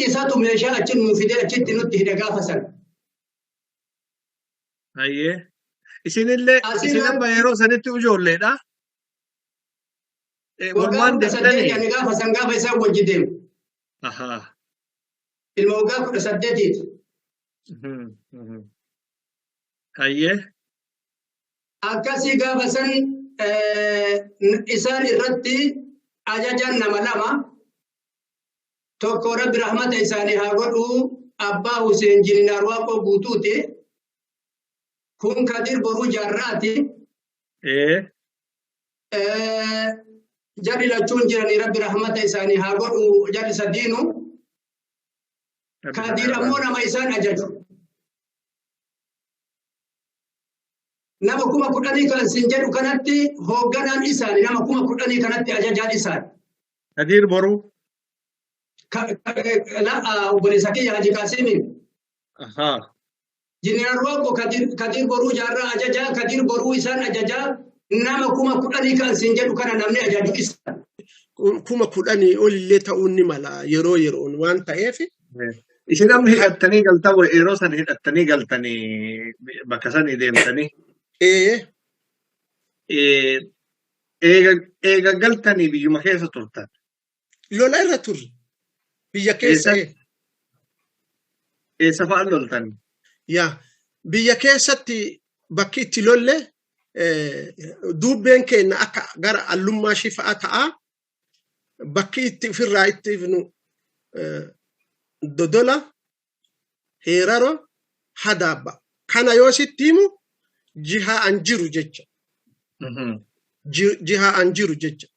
isatu meesha achin mufide achitti nutti hidha gaafasan. Ayyee. Isinillee isin amma yeroo sanitti ijoolleedha. Walumaan deemtanii. Waggaa gaafasan gaafa isaan wajji deemu. Ahaa. Ilma waggaa 18. Ayyee. Akkasii gaafa san isaan irratti ajajaan nama lama tokko Rabbi rahmata isaanii haa godhu Abbaa Hussein Jininaar Waaqoo Guutuuti. Kun Kadir Boruu Jaarraati. Jarri lachuun jiranii Rabbi rahmata isaanii haa godhu jarri sadiinu. Kadir ammoo nama isaan ajaju. Nama 10,000 kan sin jedhu kanatti hoogganaan isaanii nama 10,000 kanatti ajajaan isaanii. Kadir Boruu. Obboleessa kiyya Haji Qaasimiin. Ahaa. Jininaar Waaqoo Kadir Boruu Jaarraa ajajaa Kadir Boruu isaan ajajaa nama 10,000 kan sin jedhu kana namni ajaju isaan. 10,000 olillee ta'uun ni mala yeroo yeroon waan ta'eef. Isin amma hidhattanii galtan yeroo san hidhattanii galtanii bakka sanii deemtanii. Eega galtanii biyyuma keessa turtan. Lola irra turre. Biyya keessa. Eessa fa'aa loltan? Yaa biyya keessatti bakki itti lolle dubbeen keenya akka gara allummaa shifaa ta'a. Bakki itti ofirraa itti ifnu Dodola, Heeraro, Hadaabba. Kana yoo sitti himu jihaa an jiru jecha. Jihaa an jiru jecha.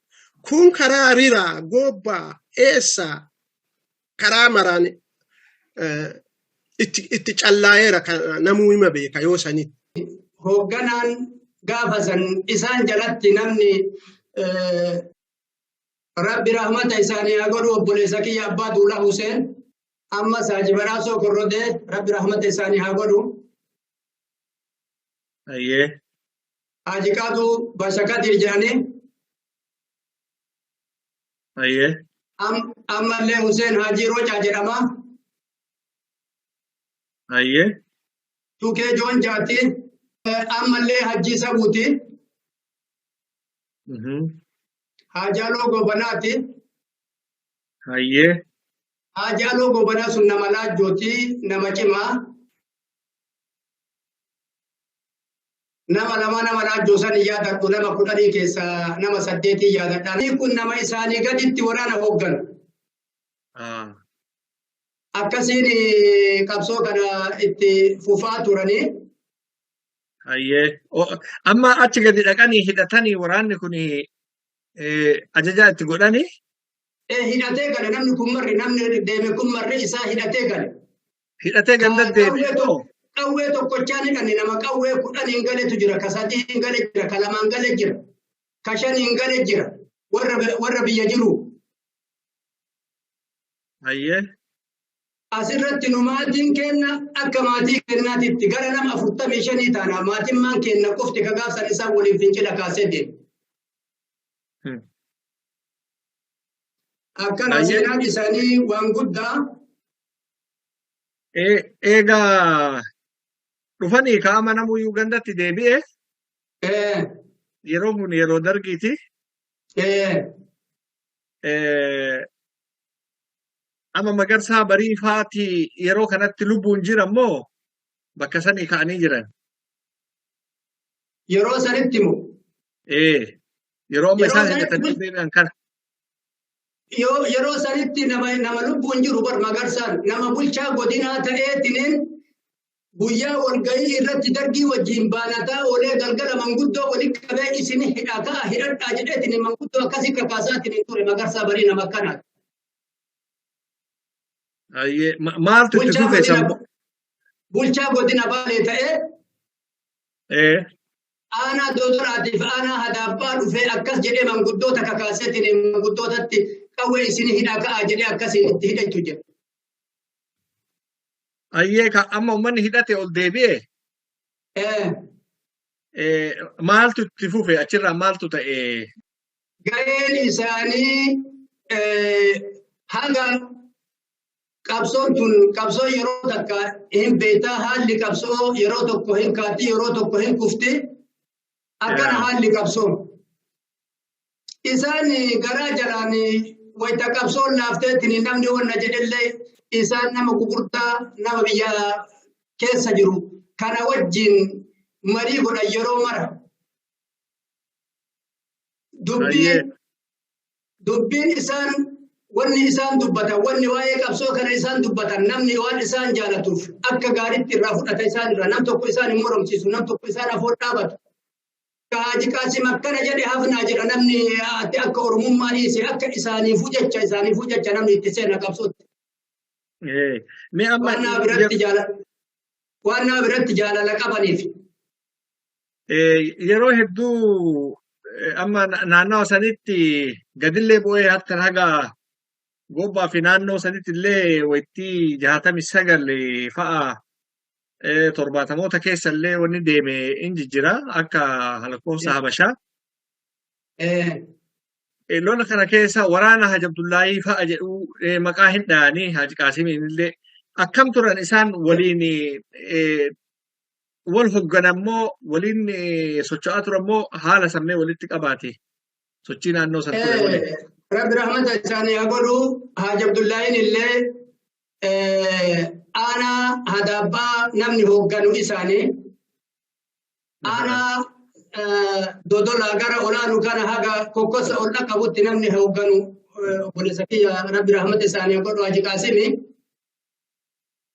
Kun karaa riraa, gobbaa, eessaa, karaa maraan itti callaa'eera namuu hima beeka yoo sanitti. Hoogganaan gaafa san isaan jalatti namni Rabbi rahmata isaanii haa godhu obboleessa kiyya Abbaa Duulaa Huseen. Amma Saaji Baraasoo Korrodee Rabbi rahmata isaanii haa godhu. Ayyee. Haji Qaaduu Bashakadir jedhanii. Ayyee. Ammallee Huseen Haji Roocaa jedhama. Ayyee. Tukee Joon Jaati. Ammallee Hajji Sabuuti. Hajaaloo Gobanaati. Ayyee. Hajaaloo Gobanaa sun nama laajjooti nama cimaa. Nama laajjoo san yaadadhu nama 10 keessaa nama 8 yaadadha. Kun nama isaanii gaditti waraana hoogganu. Akkasiin qabsoo kana itti fufaa turanii. Ayyee. Amma achi gadi dhaqanii hidhatanii waraanni kun ajajaa itti godhanii. Hidhatee gale namni kun marri namni deeme kun marri isaa hidhatee gale. Hidhatee ganda deeme. Qawwee tokkochaan hidhanni nama qawwee 10 galetu jira ka 3 gale jira ka 2 gale jira ka 5 gale jira warra biyya jiru. Ayyee. Asirratti nu maatiin kenna akka maatii kennaatitti gara nama 45 taana maatiin maan kenna qofti ka gaafsan isaa waliin fincila kaasee deema. Akkana seenaan isaanii waan guddaa. Eegaa dhufanii kaa'ama namuu Ugandatti deebi'e. Yeroo kun yeroo dargiiti. Amma Magarsaa Bariifaati yeroo kanatti lubbuun jiran moo bakka sanii ka'anii jiran? Yeroo sanitti moo? Yeroo amma isaan hidhatanii deebi'an kana. Yeroo sanitti nama lubbuun jiru bar Magarsaan nama bulchaa godinaa ta'eetiin guyyaa walgahii irratti dargii wajjin baanataa oolee galgala manguddoo walitti qabee isin hidhataa hidhadhaa jedheetiin manguddoo akkasii kakaasaatti ture Magarsaa Barii nama akkanaati. Maaltu itti fufe sammu? Bulchaa godina Baalee ta'ee aanaa Doodoraatiif aanaa Hadaabbaa dhufee akkas jedhee manguddoota kakaaseetiin manguddootatti qawwee isin hidhataa jedhee akkasiin itti hidhachuu jira. Ayyee amma uummanni hidhate ol deebi'e. Maaltu itti fufe achirraa maaltu ta'e? ga'een isaanii haga qabsoon tun qabsoo yeroo takka hin beektaa haalli qabsoo yeroo tokko hin kaatti yeroo tokko hin kufti akkana haalli qabsoon isaan garaa jalaan wayita qabsoon laafteetiin namni wanna jedhellee isaan nama gugurdaa nama biyya keessa jiru kana wajjin marii godhan yeroo mara dubbiin isaan wanni isaan dubbatan wanni waa'ee qabsoo kana isaan dubbatan namni waan isaan jaalatuuf akka gaariitti irraa fudhata isaan irraa nam tokko isaan hin moromsiisu nam tokko isaan afoo dhaabatu Haaji Qaasim akkana jedhe hafnaa jedha namni akka oromummaa dhiise akka isaaniifuu jecha namni itti seena qabsootti. Waan nama biratti jaalala qabaniif. Yeroo hedduu amma naannoo sanitti gadillee bu'ee hatta haga gobbaa fi naannoo sanitti illee wayittii 69 fa'a torbaatamoota keessa illee wanni deeme in jijjira akka lakkoofsa Habashaa. Lola kana keessa waraana Haji Abdullaahii fa'a jedhu maqaa hin dhahanii Haaji Qaasimiin illee akkam turan isaan waliin wal hoogganammoo waliin socho'aa turammoo haala sammee walitti qabaate sochii naannoo san ture waliin. Rabbi rahmata isaanii haa godhu Haaji Abdullaahiin illee aanaa hadabbaa namni hoogganu isaanii aanaa dodolaa gara olaanu kana haga kokkosa ol qabutti namni hoogganu obboleessa kiyya Rabbi rahmata isaanii haa godhu Haaji Qaasimii.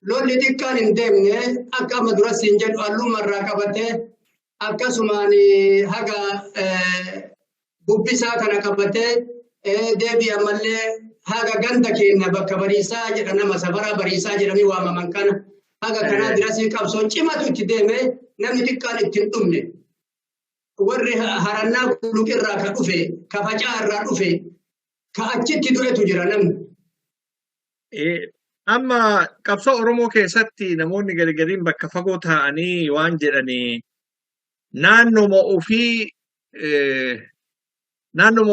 Lolli xiqqaan hin deemne akka amma duratti hin jedhu halluumarraa qabatee akkasumaan haga bubbisaa kana qabatee deebii ammallee haga ganda keenya bakka bariisaa jedha nama safaraa bariisaa jedhamee waamaman kana haga kanaa dirasii qabsoon cimatu itti deeme namni xiqqaan itti hin dhumne warri harannaa guluqirraa ka dhufe ka facaa irraa dhufe ka achitti du'etu jira namni. Amma qabsoo Oromoo keessatti namoonni gargariin bakka fagoo ta'anii waan jedhanii naannoma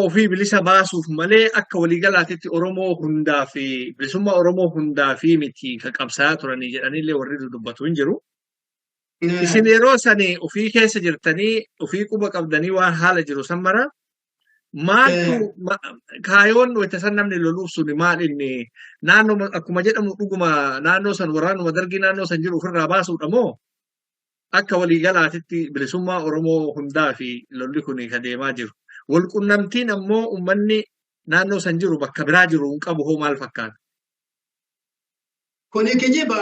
ofii bilisa baasuuf malee akka waliigalaatitti Oromoo hundaa fi bilisummaa Oromoo hundaa fi miti ka qabsaa turanii jedhanillee warri dubbatu hin jiru. Isin yeroo sanii ofii keessa jirtanii ofii quba qabdanii waan haala jiru san mara maaltu kaayoon wayita san namni loluuf suni maal inni naannoo akkuma jedhamu dhuguma naannoo san waraanuma dargii naannoo san jiru ofirraa baasuudha moo akka waliigalaatitti bilisummaa Oromoo hundaa fi lolli kun kan deemaa jiru. Walqunnamtiin ammoo uummanni naannoo san jiru bakka biraa jiru hin qabu hoo maal fakkaata? Kuni kijiba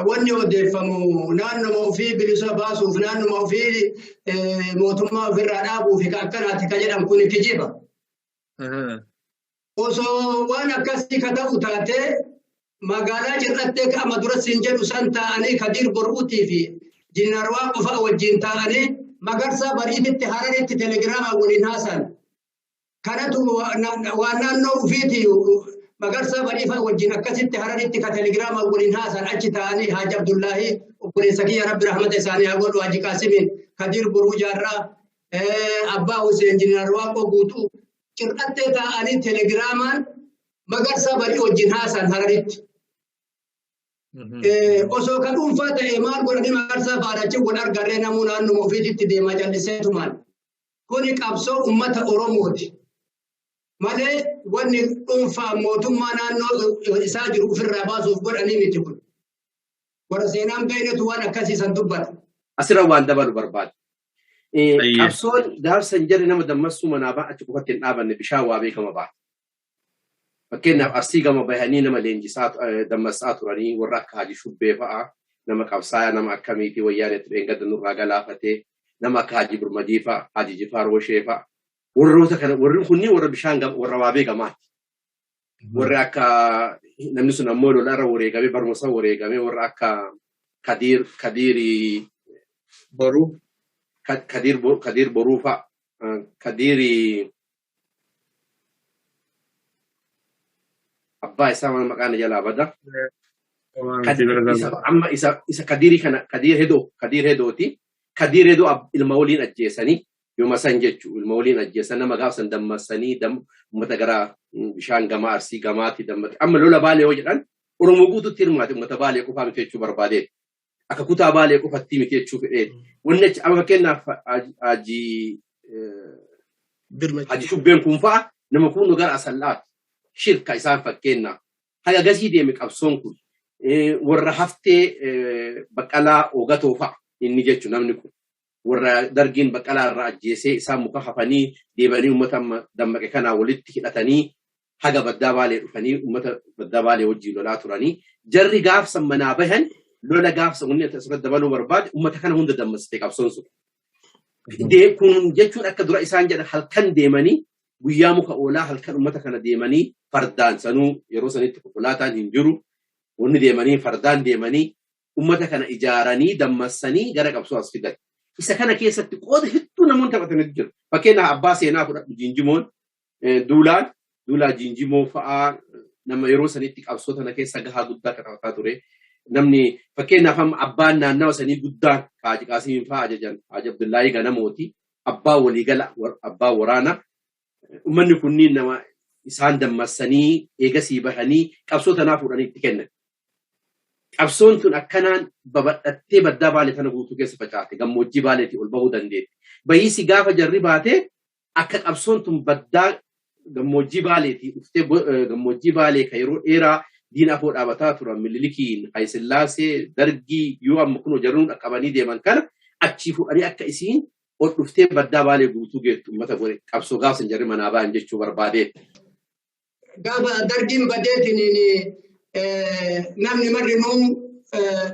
wanni odeeffamu naannoo ofii bilisa baasuuf naannoo ofii mootummaa ofirraa dhaabuuf akkanaatti ka jedhamu kuni kijiba. Osoo waan akkasii ka ta'u taate magaalaa jirrattee amma dura siin jedhu san ta'anii Kadiir Boruutii fi Jinarwaa qofa wajjin ta'anii Magarsaa Bariititti Hararitti telegiraama waliin haasan. Kanatu waan naannoo ofiiti Magarsaa Bariifaa wajjin akkasitti Hararitti ka telegiraama waliin haasan achi ta'anii Haaji Abdullaahii obboleessa kiyya Rabbi rahmata isaanii haa godhu Haaji Qaasimiin Kadiir Boruu Jaarraa Abbaa Huseen Jinarwaa guutuu cirrattee ta'anii telegiraamaan Magarsaa Barii wajjin haasan Hararitti. Osoo ka dhuunfaa ta'e maal godhanii Magarsaa Baadaachi wal argarree namuu naannoo ofiitti deemaa jalliseetumaan. Kuni qabsoo uummata Oromooti. Malee wanni dhuunfaa mootummaa naannoo isaa jiru ofirraa baasuuf godhanii miti kun. Warra seenaan beeynetu waan akkasiisan dubbata. Asirra waan dabalu barbaada. Qabsoon gaafsan jedhe nama dammassuu manaa ba'a achi qofatti hin dhaabanne bishaan waa beekama ba'a. Fakkeenyaaf Arsii gama bahanii nama leenjisaa dammassaa turanii warra akka Haaji Shubbee fa'a nama qabsaa'aa nama akkamiitii wayyaanetti dheengadda nurraa galaafatee nama akka Haaji Burmadii fa'a Haaji Jifaar Woshee fa'a warroota kana warri kunniin warra bishaan warra waa beekamaati. Warri akka namni sun ammoo lolaarra wareegamee barumsa wareegamee warra akka Kadiir Boruu fa'a Kadiir abbaa isaa mana maqaan jalaa bada. Amma isa Kadiirii kana Kadiir Hedooti. Kadiir Hedoo ilma waliin ajjeesanii Yooma san jechuun ilma waliin ajjeessan nama gaafsan dammasanii uummata gara bishaan gamaa arsii gamaatti dammaqe. Amma lola baalee yoo jedhan Oromoo guutuutti hirmaate uummata baalee qofaa miti jechuu barbaade. Akka kutaa baalee qofatti miti jechuu fedhee. Wanni achi amma fakkeenyaaf Haji Shubbeen kun fa'a nama kun gara Asallaati. Shirka isaan fakkeenyaaf. Haga gasii deeme qabsoon kun warra haftee Baqqalaa Ogatoo fa'a inni jechuun namni kun. Warra dargiin Baqqalaa irraa ajjeesee isaan muka hafanii deebanii uummata dammaqe kanaa walitti hidhatanii haga baddaa baalee dhufanii uummata baddaa baalee wajjin lolaa turanii jarri gaafsan manaa bahan lola gaafsan wanni asirratti dabaluu barbaade uummata kana hunda dammastee qabsoon sun. Kun jechuun akka dura isaan jedhan halkan deemanii guyyaa muka oolaa halkan uummata kana deemanii fardaan sanuu yeroo sanitti konkolaataan hin jiru wanni deemanii fardaan deemanii uummata kana ijaaranii dammassanii gara qabsoo as fidan. Isa kana keessatti qooda hedduu namoonni taphatanii jiru. Fakkeenyaaf abbaa seenaa fudhadhu Jinjimoon duulaa Jinjimoo fa'aa nama yeroo sanitti qabsoo tana keessa gahaa guddaa kan taphataa ture. Namni fakkeenyaaf amma abbaan naannawa sanii guddaan Haaji Qaasiim fa'aa ajajan Haaji Abdullaahii Ganamooti abbaa waliigala abbaa waraana. Uummanni kunniin nama isaan dammassanii eegasii bahanii qabsoo tanaa fuudhanii itti kennan. Qabsoon tun akkanaan babadhattee baddaa baalee tana guutuu keessa facaate gammoojjii baaleetii ol bahuu dandeetti. Bahiisi gaafa jarri baatee akka qabsoon tun baddaa gammoojjii baaleetii dhuftee gammoojjii baalee kan yeroo dheeraa diina afoo dhaabataa turan Minilikiin Hayisillaasee Dargii yoo amma kunoo jarruun dhaqqabanii deeman kana achii fuudhanii akka isiin ol dhuftee baddaa baalee guutuu geettu uummata godhe qabsoo gaafsan jarri manaa ba'an jechuu barbaadee. Gaafa Dargiin badeetiin namni marrinuu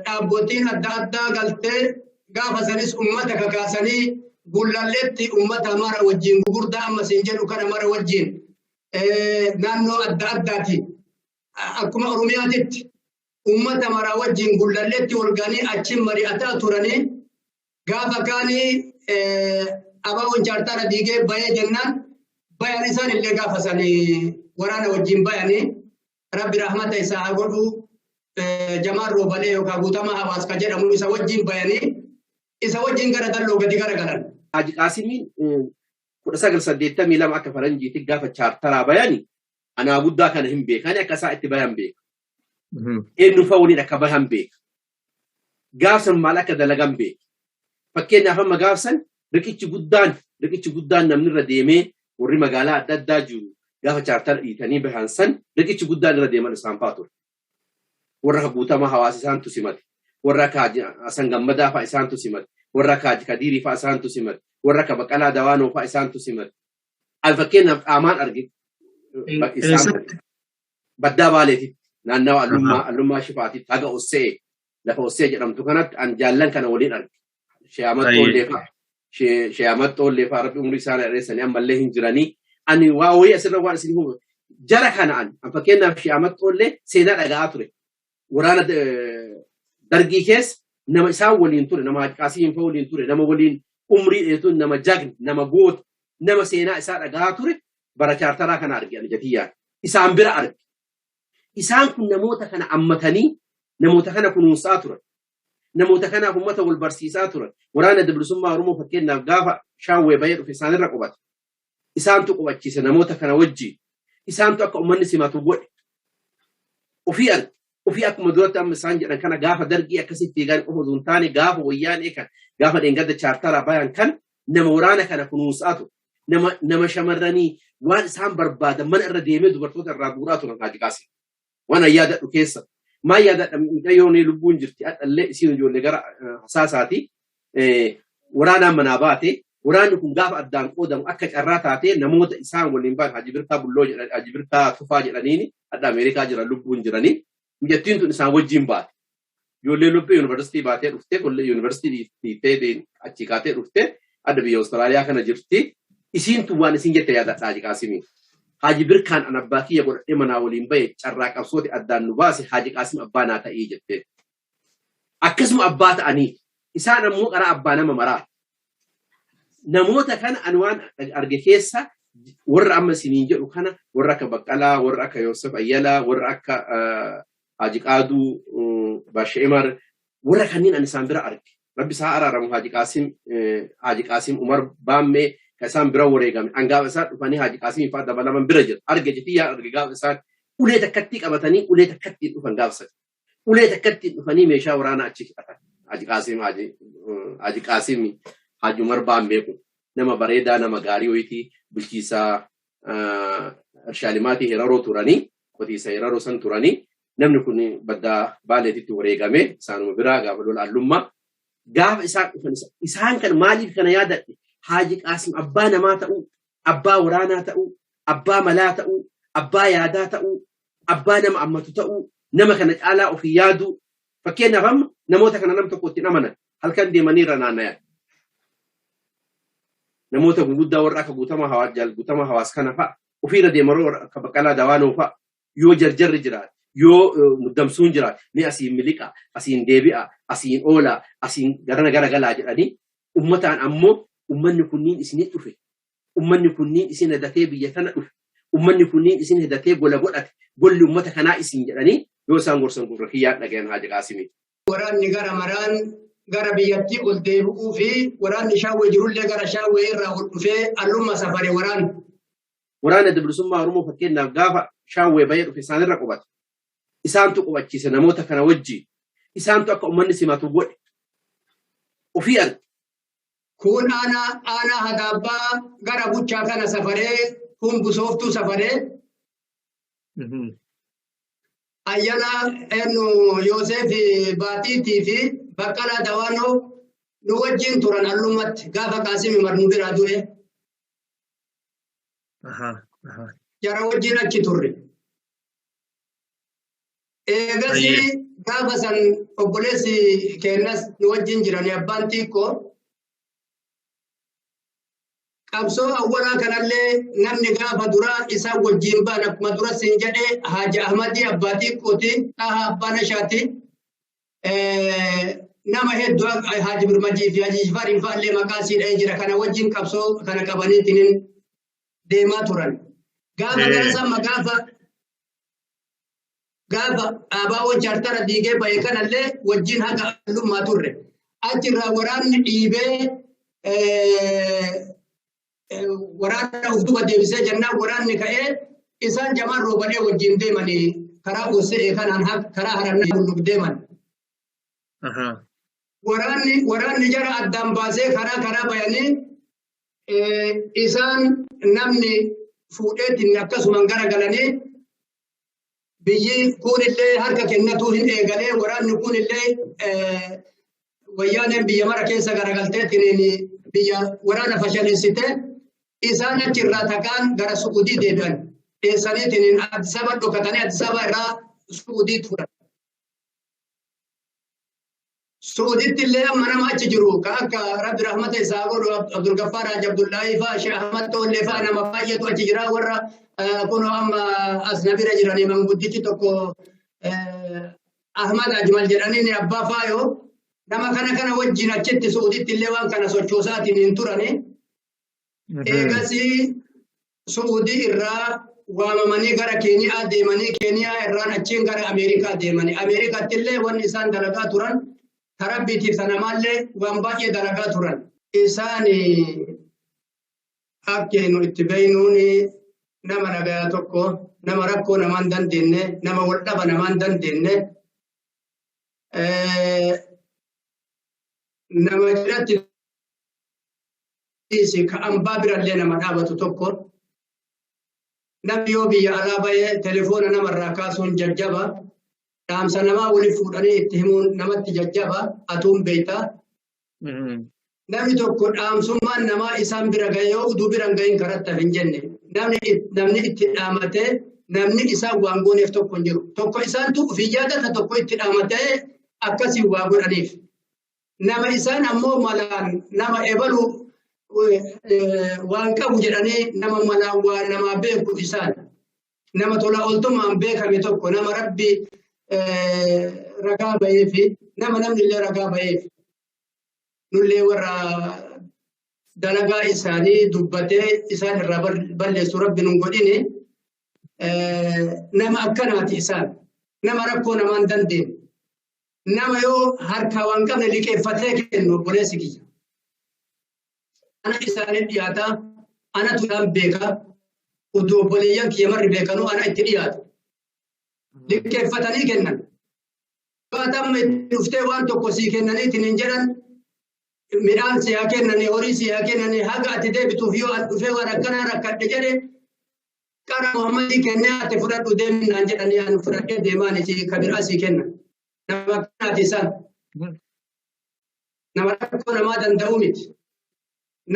dhaabbotiin adda addaa galtee gaafa sanis uummata kakaasanii gullalleetti uummata mara wajjin gurguddaa amma siin jedhu kana mara wajjin naannoo adda addaatiin akkuma Oromiyaatitti uummata mara wajjin gullalleetti walganii achiin mari'ataa turanii gaafa kaanii abaawwan chaartaara diigee bayee jennaan bayan isaan illee gaafa sanii waraana wajjin bayanii Rabbi rahmata isaa godhu Jamaan Roobalee yookaan guutamaa hawaas ka jedhamu isa wajjin bayanii isa wajjin gara dalloo gadi garagalan. Haaji Qaasimiin 1982 akka faranjiitti gaafa chaartaraa bayanii anaa guddaa kana hin beekani akka isaa itti bayan beeka. Eenyu fa'a waliin akka bayan beeka. Gaafsan maal akka dalagan beeka. Fakkeenyaaf amma gaafsan riqichi guddaan namni irra deemee warri magaalaa adda addaa jiru. Gaafa chaartara dhiitanii bahan san riqichi guddaan irra deeman isaan fa'aa ture. Warra guutamaa hawaasa isaantu simate. Warra Hasan Gammadaa fa'aa isaantu simate. Warra Haaji Kadiirii fa'aa isaantu simate. Warra Baqqalaa Dawaanoo fa'aa isaantu simate. Al fakkeenyaaf qaamaan argite. Baddaa baaleetitti naannawa allummaa shifaatitti haga Ossee lafa Ossee jedhamtu kanatti an jaallan kana waliin arge. Sheeyamat Xoollee fa'aa rabbi umrii isaanii dheeressanii ammallee hin jiranii. Ani waa wayii asirra waan isin hubu jara kana an fakkeenyaaf Sheeyamat Xoollee seenaa dhaga'aa ture. Waraana Dargii keessa nama isaan waliin ture nama Haaji Qaasiim fa'aa waliin ture nama waliin umrii dheetuun nama jagni nama goota nama seenaa isaa dhaga'aa ture bara chaartaraa kana arge ani jatiyyaan isaan bira arge. Isaan kun namoota kana ammatanii namoota kana kunuunsaa turan. Namoota kanaaf uummata wal barsiisaa turan. Waraana Bilisummaa Oromoo fakkeenyaaf gaafa shaawwee bahee dhufe isaanirra qubate. Isaantu qubachiise namoota kana wajjin. Isaantu akka uummanni simatu godhe. Ofii akkuma duratti amma isaan jedhan kana gaafa Dargii akkasitti eegan qofa osoo hin taane gaafa Wayyaanee kan gaafa dheengadda chaartaraa bayan kan nama waraana kana kunuunsaa ture. Nama shamarranii waan isaan barbaadan mana irra deemee dubartoota irraa buuraa turan Haaji Qaasiim. Waan yaadadhu keessa. Maa yaadadha miidhayoonii lubbuun jirti adhallee isiin ijoollee gara hasaasaati. Waraanaan manaa baate. Waraanni kun gaafa addaan qoodamu akka carraa taatee namoota isaan waliin ba'an Haaji Birtaa Bulloo jedhan Haaji Birtaa Tufaa jedhaniini adda Ameerikaa jiran lubbuun jiranii. Mijattiin tun isaan wajjin baate. Ijoollee lubbee yuunivarsiitii baatee dhuftee qollee yuunivarsiitii dhiittee achii kaatee dhuftee adda biyya Awustiraaliyaa kana jirti. Isiin tun waan isin jette yaadadha Haaji Qaasimiin. Haaji Birkaan an abbaa kiyya godhadhee manaa waliin bahe carraa qabsooti addaan nu baase Haaji Qaasiim abbaa naa ta'ee jettee. Akkasuma abbaa ta'anii isaan ammoo qaraa abbaa nama maraa. Namoota kana an waan arge keessa warra amma isiniin jedhu kana warra akka Baqqalaa, warra akka Yoosef Ayyalaa, warra akka Haaji Qaaduu, Baashe Imar, warra kanneen an isaan bira arge. rabbi isaa araaramu Haji Qaasim Umar Baammee كسام برا وريقام أنقاب إسات وفاني هاجي قاسم فاد بلا من برجل أرجع جتيا أرجع إسات ولا تكتي أبتني ولا تكتي وفان قاب إسات ولا تكتي وفاني ميشا ورانا أشيك هاجي قاسم هاجي مربام بيكو نما بريدا نما غاري ويتي بلكيسا شالماتي هرارو توراني وتيسا هرارو سن توراني نم نكوني بدا بالتي توريقامي سانو برا قابلوا الألوما قاب إسات إسان كان مالي كان يادا Haji Qaasim abbaa namaa ta'uu, abbaa waraanaa ta'uu, abbaa malaa ta'uu, abbaa yaadaa ta'uu, abbaa nama ammatu ta'uu, nama kana caalaa ofii yaaduu. Fakkeenyaaf amma namoota kana nam tokko ittiin amanan halkan deemanii irra naanna'an. Namoota gurguddaa warra akka guutama hawaas kana fa'a ofiirra deemaroo akka Baqqalaa Dawaanoo fa'a yoo jarjarri jiraate yoo muddamsuun jiraate ni asiin miliqa, asiin deebi'a, asiin oola, asiin gara galaa jedhanii ummataan ammoo ummanni kunniin isinii dhufe ummanni kunniin isin hedatee biyya tana dhufe ummanni kunniin isin hedatee gola godhate golli ummata kanaa isin jedhanii yoo isaan gorsan gurra kiyyaan dhagayan Haji Qaasimii. Waraanni gara maraan gara biyyattii ol deebi'uu fi waraanni shaawwee jirullee gara shaawwee irraa ol dhufee allumma safare waraana. Waraana Bilisummaa Oromoo fakkeenyaaf gaafa shaawwee bahee dhufe isaanirra qubate. Isaantu qubachiise namoota kana wajjin. Isaantu akka ummanni simatu godhe. Ofii arge. Kun aanaa hadabbaa gara buchaa kana safaree kun busooftuu safaree ayyana enu Yoosef Baatiitii fi Baqqalaa Dawaanoo nu wajjin turan allumatti gaafa Qaasim Umar nu biraa du'e. Jara wajjin achi turre. Eegasii gaafa san obboleessi kennas nu wajjin jirani abbaan xiqqoo. Qabsoo awwalaa kanallee namni gaafa duraa isaa wajjin baan akkuma dura siin jedhee Haji Ahmadii abbaa xiqqooti dhaha abbaan ashaati nama hedduu Haji Birmajii fi Haji Jifaarin fa'allee maqaa siidhee jira kana wajjin qabsoo kana qabaniitiin deemaa turan. Gaafa gara samma gaafa abaawwan chaartara diigee ba'e kanallee wajjin haga allummaa turre. Achirraa waraanni dhiibee waraana ufduba deebisee jennaan waraanni ka'ee isaan jamaan roobanii wajjin deemanii karaa goosee kanaan karaa harannaa hulluuf deeman. Waraanni jara addaan baasee karaa bayanii isaan namni fuudheetiin akkasumaan gara galanii biyyi kunillee harka kennatuu hin eegalee waraanni kunillee wayyaaneen biyya mara keessa garagalteetiin biyya waraana fashaleessite isaan achirraa takaan gara Suudii deebi'an. Eessaniitiin Addis Ababa dhokatanii Addis Ababa irraa Suudii turan. Suudiitti illee amma nama achi jiru ka akka Rabbi rahmata isaa godhu Abdul Gaffaar Haji Abdullaahi fa'aa Sheekh Ahmad Tollee fa'aa nama baay'eetu achi jira warra kunoo amma as na bira jiranii manguddichi tokko Ahmad Ajmal jedhanii abbaa faayoo nama kana wajjin achitti Suudiitti illee waan kana sochoosaatiin hin turani. Eegasii Suudii irraa waamamanii gara Keeniyaa deemanii Keeniyaa irraan achiin gara Ameerikaa deemanii Ameerikaatti illee wanni isaan dalagaa turan tarabbiitiif sanamaallee waan baay'ee dalagaa turan. Isaan akka nu itti beeynuun nama nagayaa tokko nama rakkoo namaan dandeenye nama wal dhaba namaan dandeenye nama jedhatti ka ambaa birallee nama dhaabatu tokko namni yoo biyya alaa bahee telefoona namarraa kaasuun jajjaba dhaamsa namaa waliif fuudhanii itti himuun namatti jajjaba atuun beeytaa. Namni tokko dhaamsummaan namaa isaan bira gahee yoo uduu biran gahin karattaaf hin jenne namni itti dhaamatee namni isaan waan gooneef tokko hin jiru. Tokko isaantu ofii yaadata tokko itti dhaamatee akkasiin waa godhaniif. Nama isaan ammoo malaan nama ebalu waan qabu jedhanii nama malaan waan namaa beeku isaan. Nama tola ooltummaan beekame tokko nama Rabbi ragaa bahee fi nama namni illee ragaa baheef. Nullee warra dalagaa isaanii dubbatee isaan irraa balleessu Rabbi nun godhini nama akkanaati isaan nama rakkoo namaan dandeenye nama yoo harka waan qabne liqeeffatee kennu obboleessi kiyya. Ana isaanii dhiyaata, ana tuudhaan beeka, utuu obboleeyyan kiyya marri beekanuu ana itti dhiyaatu. Liqeeffatanii kennan. Baatamma itti dhuftee waan tokko sii kennaniitiin hin jedhan midhaan si haa kennanii, horii si haa kennanii, haga ati deebituuf yoo an dhufee waan akkanaa rakkadhe jedhe qara Muhammadii kennee ati fudhadhu deeminaan jedhanii an fudhadhee deemaan isii kabiraa sii kennan. Nama akkanaati isaan. Nama rakkoo namaa danda'u miti.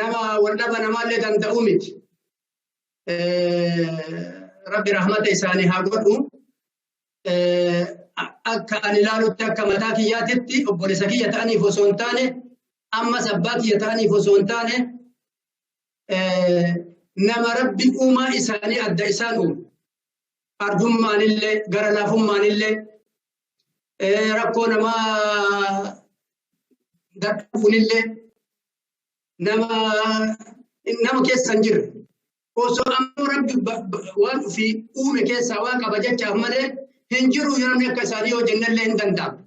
Nama waldhaba namaallee danda'u miti. Rabbi rahmata isaanii haa godhu. Akka ani ilaalutti akka mataa kiyyaatitti obboleessa kiyya ta'aniif osoo hin taane ammas abbaa kiyya ta'aniif osoo hin taane nama Rabbi uumaa isaanii adda isaan uume. Ardummaanillee gara laafummaanillee rakkoo namaa dadhabuunillee nama keessa hin jirre. Osoo ammoo Rabbi waan ofii uume keessaa waan qaba jechaaf malee hin jiru namni akka isaanii yoo jennallee hin danda'amu.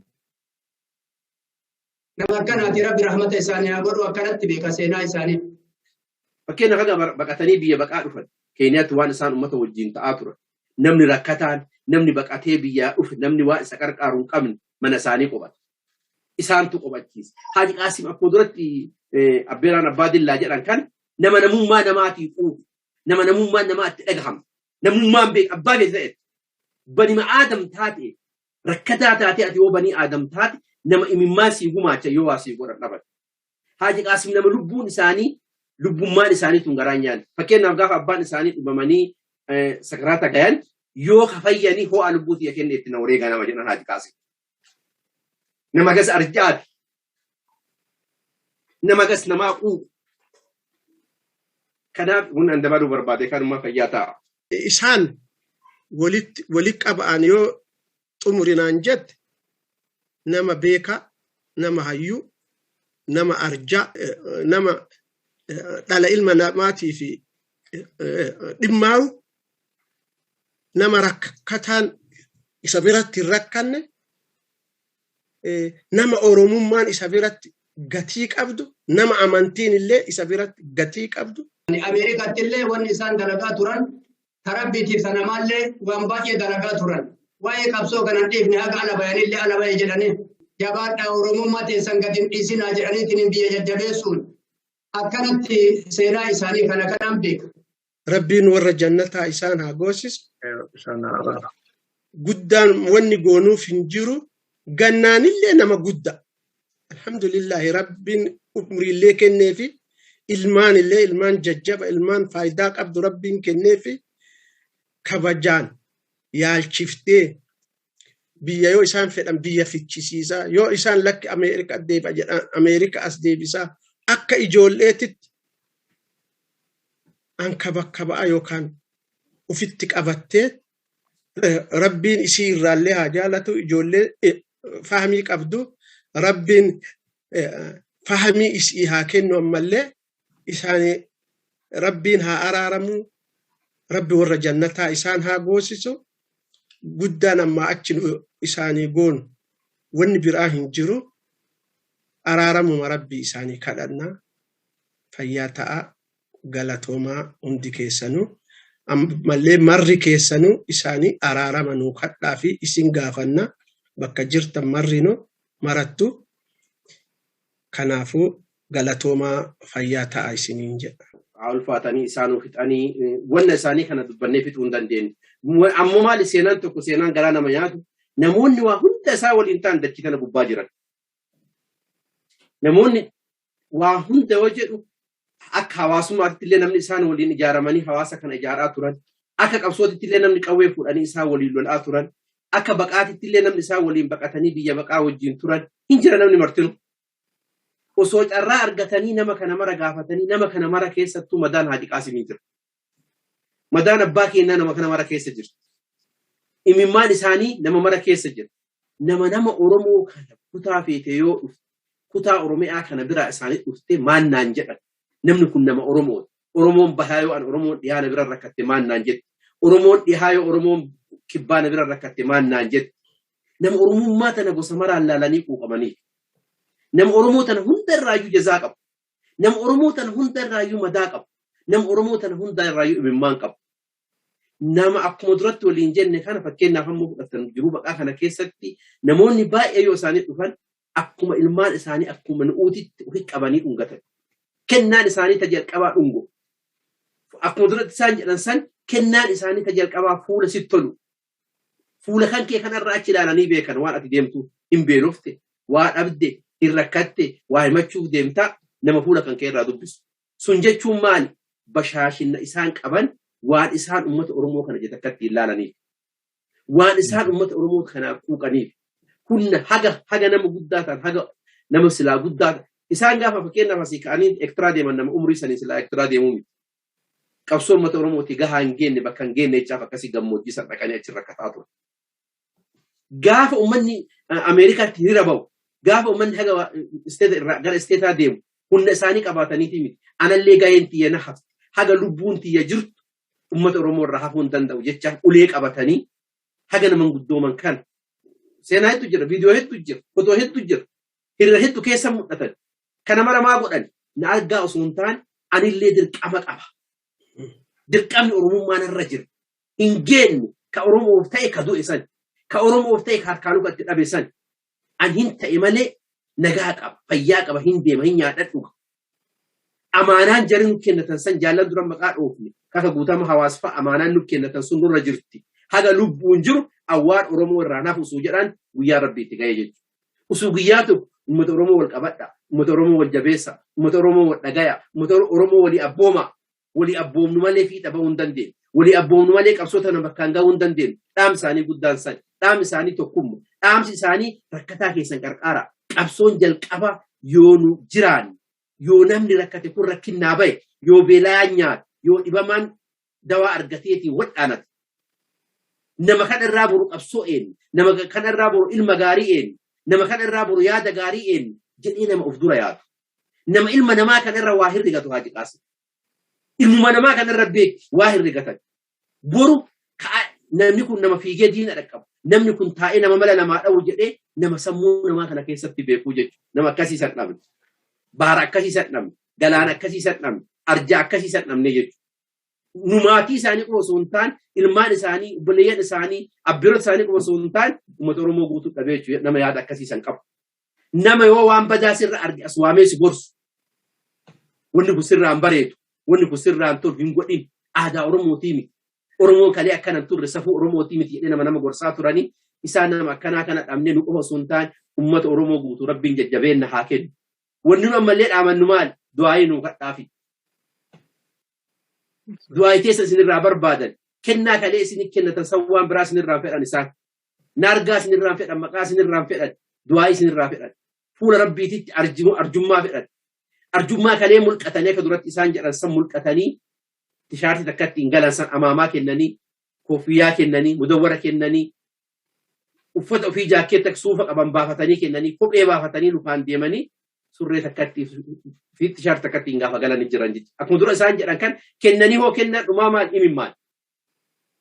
Nama akkanaati Rabbi rahmata isaanii haa godhu akkanatti beeka seenaa isaanii. Fakkeenya kana baqatanii biyya baqaa dhufan Keeniyaatti waan isaan uummata wajjin ta'aa turan. Namni rakkataan, namni baqatee biyyaa dhufe, namni waan isa qarqaaru hin qabne mana isaanii qubata. Isaantu qubachiisa. Haaji Qaasim akkuma duratti abbeeraan abbaa dillaa jedhan kan nama namummaa namaatiif uumu, nama namummaan namaatti dhagahamu, namummaan beeka abbaa beekta bani Aadam taate rakkataa taate ati yoo bani Aadam taate nama imimmaan sii gumaacha yoo waa sii godhan dhaban. Haaji Qaasim nama lubbuun isaanii lubbummaan isaanii tun garaa nyaanne. Fakkeenyaaf gaafa abbaan isaanii dhumamanii sakaraata gayan yoo kafayyanii ho'a lubbuuti ya kenne itti na wareegaa nama jedhan Haaji Qaasim. Nama gas arjaati. Nama gas namaa quuqu. Kanaaf kun an dabaluu barbaade kanuma fayyaa ta'a. Isaan walitti qaba'an yoo xumurinaan jette nama beeka, nama hayyuu, nama arjaa, nama dhala ilma namaatii fi dhimmaawu, nama rakkataan isa biratti rakkanne, nama oromummaan isa biratti gatii qabdu, nama amantiin illee isa biratti gatii qabdu. Ameerikaatti illee wanni isaan dalagaa turan tarabbiitiif sanamaallee waan baay'ee dalagaa turan. Waa'ee qabsoo kanan dhiifne haga ala bayanillee ala baye jedhanii jabaadhaa oromummaa teessan gadi hin dhiisinaa jedhaniitiin biyya jajjabeessuun akkanatti seenaa isaanii kana kanaan beeka. Rabbiin warra jannataa isaan haa goosisu. Guddaan wanni goonuuf hin jiru gannaanillee nama guddaa. Alhamdulillahi Rabbiin umriillee kenneefi ilmaanillee ilmaan jajjaba ilmaan faayidaa qabdu Rabbiin kenneefi kabajaan yaalchiftee biyya yoo isaan fedhan biyya fichisiisaa yoo isaan lakki Ameerika deebi'a jedhan Ameerika as deebisaa akka ijoolleetitti an kaba'a yookaan ufitti qabattee Rabbiin isii irraallee haa jaalatu ijoollee fahamii qabdu Rabbiin fahamii isii haa kennu ammallee isaanii Rabbiin haa araaramu Rabbi warra jannataa isaan haa goosisu guddaan amma achi isaanii goonu wanni biraa hin jiru araaramuma Rabbi isaanii kadhannaa fayyaa ta'a galatoomaa hundi keessanuu ammallee marri keessanuu isaanii araarama nuu kadhaa fi isin gaafanna bakka jirtan marrinuu marattu kanaafuu galatoomaa fayyaa ta'a isiniin jedha. Ulfaatanii isaanuu fixanii wanna isaanii kana dubbannee fixuu hin dandeenye. Ammoo maali seenaan tokko seenaan garaa nama nyaatu namoonni waa hunda isaa waliin ta'an dachii kana gubbaa jiran. Namoonni waa hunda yoo jedhu akka hawaasummaatti illee namni isaan waliin ijaaramanii hawaasa kana ijaaraa turan. Akka qabsootitti illee namni qawwee fuudhanii isaan waliin lolaa turan. Akka baqaatitti illee namni isaan waliin baqatanii biyya baqaa wajjin turan. Hin jira namni martinu. Osoo carraa argatanii nama kana mara gaafatanii nama kana mara keessattuu madaan Haaji Qaasimii jira. Madaan abbaa keenyaa nama kana mara keessa jira. Imimmaan isaanii nama mara keessa jira. Nama Oromoo kana kutaa feete yoo dhufte kutaa Oromiyaa kana biraa isaanii dhuftee maannaan jedhan. Namni kun nama Oromooti. Oromoon bahaa yoo an Oromoon dhiyaa na bira rakkatte maannaan jette. Oromoon dhihaa yoo Oromoon kibbaa na bira rakkatte maannaan jette. nama oromummaa tana gosa maraan laalanii quuqamanii nama oromoo tana hunda irraayyuu jazaa qabu nama oromoo tana hunda irraayyuu madaa qabu nama oromoo tana hunda irraayyuu imimmaan qabu nama akkuma duratti waliin jenne kana fakkeenyaaf hamma fudhatan jiru baqaa kana keessatti namoonni baay'ee yoo isaanii dhufan akkuma ilmaan isaanii akkuma nuutitti ofi qabanii dhungatan kennaan isaanii tajalqabaa dhungo akkuma duratti isaan jedhan san kennaan isaanii tajalqabaa fuula sitti tolu fuula kan kee kanarraa achi ilaalanii beekan waan ati deemtu hin beelofte waa dhabde hin rakkatte waa himachuuf deemtaa nama fuula kan kee irraa dubbisu sun jechuun maali bashaashinna isaan qaban waan isaan ummata oromoo kana jettatti ilaalaniif waan isaan ummata oromoo kana quuqaniif kunna haga nama guddaa ta'an haga nama silaa guddaa isaan gaafa fakkeenyaaf asii ka'anii ektiraa deeman nama umrii sanii silaa ektiraa deemuu miti qabsoo ummata oromooti gahaa hin geenne bakka hin geenne jechaaf akkasii gammoojjii san dhaqanii achi rakkataa ture gaafa ummanni Ameerikaatti hiriira bahu gaafa ummanni haga gara isteetaa deemu humna isaanii qabaataniiti miti anallee gaheen tiyya na hafte haga lubbuun tiyya jirtu ummata oromoo irraa hafuu hin danda'u jecha ulee qabatanii haga naman guddooman kan seenaa hedduu jira viidiyoo hedduu jira fotoo hedduu jira hiriira hedduu keessa mul'atan kana mara maa godhan na argaa osoo hin taane anillee dirqama qaba dirqamni oromummaan irra jira hin geenne ka oromoof ta'e ka du'e san ka oromoof ta'e ka harkaanuu itti dhabe san an hin ta'e malee nagaa qaba fayyaa qaba hin deema hin nyaadhadhu amaanaan jarin kennatan san jaallan dura maqaa dhoofne kaka guutama hawaasfa amaanaan nu kennatan sun nurra jirti haga lubbuun jiru awwaan oromoo irraa naaf usuu jedhaan guyyaa rabbiitti ga'ee jechuudha usuu guyyaa tokko ummata oromoo wal qabadha ummata oromoo wal jabeessa ummata oromoo wal dhagaya ummata oromoo walii abbooma walii abboomnu malee fiixa bahuu hin dandeenye walii abboomnu malee qabsoota nama bakkaan gahuu hin dandeenye dhaam isaanii guddaan san dhaam isaanii tokkumma dhaamsi isaanii rakkataa keessan qarqaara qabsoon jalqaba yoo nu jiraan yoo namni rakkate kun rakkinnaa bahe yoo beelaa nyaate yoo dhibamaan dawaa argateetiin wadhaanate nama kan irraa boru qabsoo eenyu nama kan irraa boru ilma gaarii eenyu nama kan irraa boru yaada gaarii eenyu jedhee nama of dura yaadu nama ilma namaa kan irra waa hirrigatu haa jiqaasi ilma namaa kan irra beeki waa hirrigatan boru namni kun nama fiigee diina dhaqqabu namni kun taa'ee nama mala namaa dha'u jedhee nama sammuu namaa kana keessatti beekuu jechuudha nama akkasii san dhabne baara akkasii san dhabne galaana akkasii san dhabne arjaa akkasii san dhabne jechuudha numaatii isaanii qofa osoo hin taane ilmaan isaanii obboleeyyan isaanii abbiroota isaanii qofa osoo hin taane uummata oromoo guutuu dhabee jechuudha nama yaada akkasii san qabu nama yoo waan badaa sirra arge as waamee si gorsu wanni kun sirraan bareedu wanni kun sirraan tolu hin godhin aadaa oromootii miti oromoo kalee akkanan turre safuu oromootii miti jedhee nama gorsaa turanii isaan nama akkanaa kana dhabnee nu qofa osoo hin taane uummata oromoo guutuu rabbiin jajjabeenna haa kennu wanni nu ammallee dhaamannu maali du'aayii nuu kadhaafi du'aayii teessa isinirraa barbaadan kennaa kalee isin kennatan sawwaan biraa isinirraa fedhan isaan naargaa isinirraa fedhan maqaa isinirraa fedhan du'aayii isinirraa fedhan fuula rabbiititti arjummaa fedhan arjummaa kalee mulqatanii akka duratti isaan jedhan san mulqatanii tishaartii takkatti hin galan san amaamaa kennanii koofiyyaa kennanii mudawwara kennanii uffata ofii jaakkeetta suufa qaban baafatanii kennanii kophee baafatanii lufaan deemanii surree takkatti fi tishaartii takkatti hin gaafa galanii jiran jechuudha. Akkuma dura isaan jedhan kan kennanii hoo kennan dhumaa maal imimmaan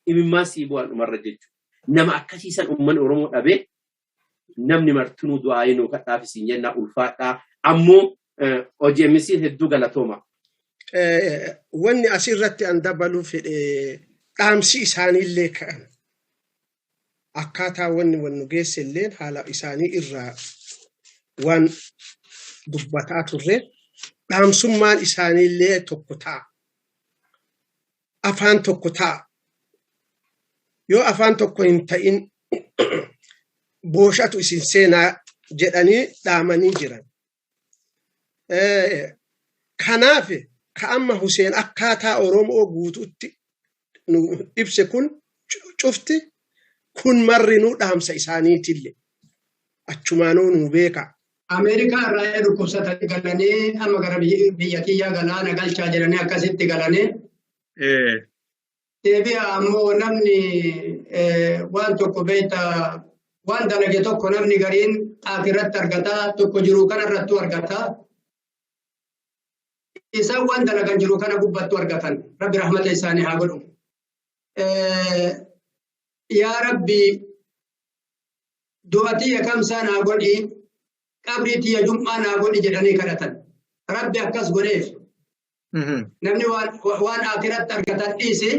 imimmaan sii bu'aan dhumarra jechuudha. Nama akkasiisan uummanni Oromoo dhabee namni martinuu du'aayii nuu kadhaaf isin jennaa ulfaadhaa ammoo OGMC'n hedduu galatooma. Wanni asirratti an dabaluu fedhe dhaamsi isaaniillee ka'an akkaataa wanni geesse illee haala isaanii irraa waan dubbataa turre dhaamsummaan isaaniillee tokko ta'a. Afaan tokko ta'a. Yoo afaan tokko hin ta'in booshatu isin seenaa jedhanii dhaamanii jiran. Kanaaf ka amma Huseen akkaataa Oromoo guutuutti nu ibse kun cufti kun marrinuu dhaamsa isaaniitillee achumaanuu nu beeka. Ameerikaa irraa dhukkubsatanii galanii amma gara biyya kiyyaa galaana galchaa jiranii akkasitti galanii. Deebi'a ammoo namni waan tokko beektaa waan dalage tokko namni gariin akirratti argataa tokko jiru kanarrattu argataa. Isaan waan dalagan jiru kana gubbattu argatan rabbi rahmata isaanii haa godhu. Yaa rabbi du'atii kamsaa naa godhi qabriitii jum'aa naa godhi jedhanii kadhatan rabbi akkas godheef namni waan akhiratti argatan dhiisi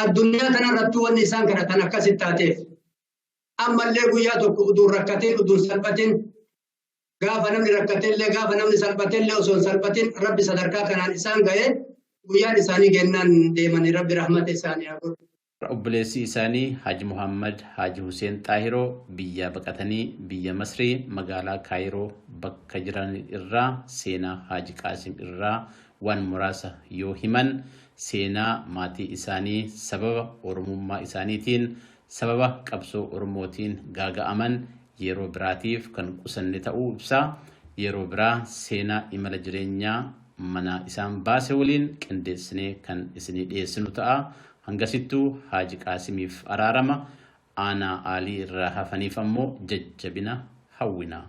addunyaa kanarrattuu wanni isaan kadhatan akkasitti taateef ammallee guyyaa tokko uduun rakkateen uduun salphatin gaafa namni rakkateellee gaafa namni salphateellee osoo hin salphatin rabbi sadarkaa kanaan isaan ga'ee guyyaan isaanii gennaan deemanii rabbi rahmata isaanii haa godhu. Obboleessi isaanii Haji Muhammad Haji Hussein Xaahiroo biyya baqatanii biyya Masrii magaalaa Kaayiroo bakka jiran irraa seenaa Haji Qaasim irraa waan muraasa yoo himan seenaa maatii isaanii sababa oromummaa isaaniitiin sababa qabsoo oromootiin gaaga'aman yeroo biraatiif kan qusanne ta'uu ibsa. Yeroo biraa seenaa imala jireenyaa mana isaan baase waliin qindeessinee kan isinii dhiyeessinu ta'a. Hangasittuu Haji Qaasimiif araarama aanaa aalii irraa hafaniif ammoo jajjabina hawwina.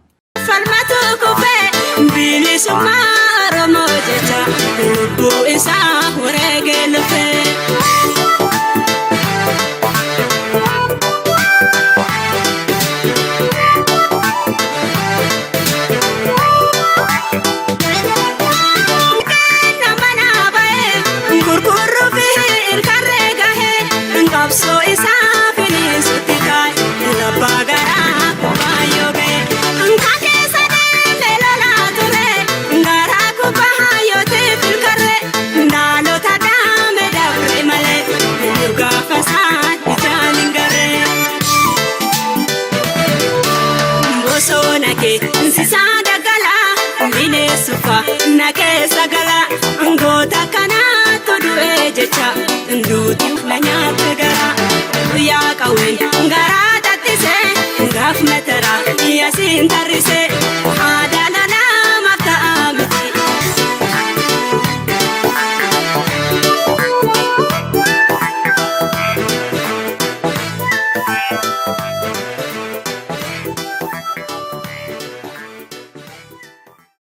Falmatu kufee bilisummaa Oromoo jecha lubbuu isaa wareegee lufee. So is happening so tikai la bagara bayoge angkake sade lela tore ngara ko bahayote filkare ndalo tada me dabre male yuga fasad bitaningare boso nake sisada gala mine sufa nake sagala ngota kana to duwe jecha nduti nanyate gara ya kawen ngara tatise ngaf metera yasin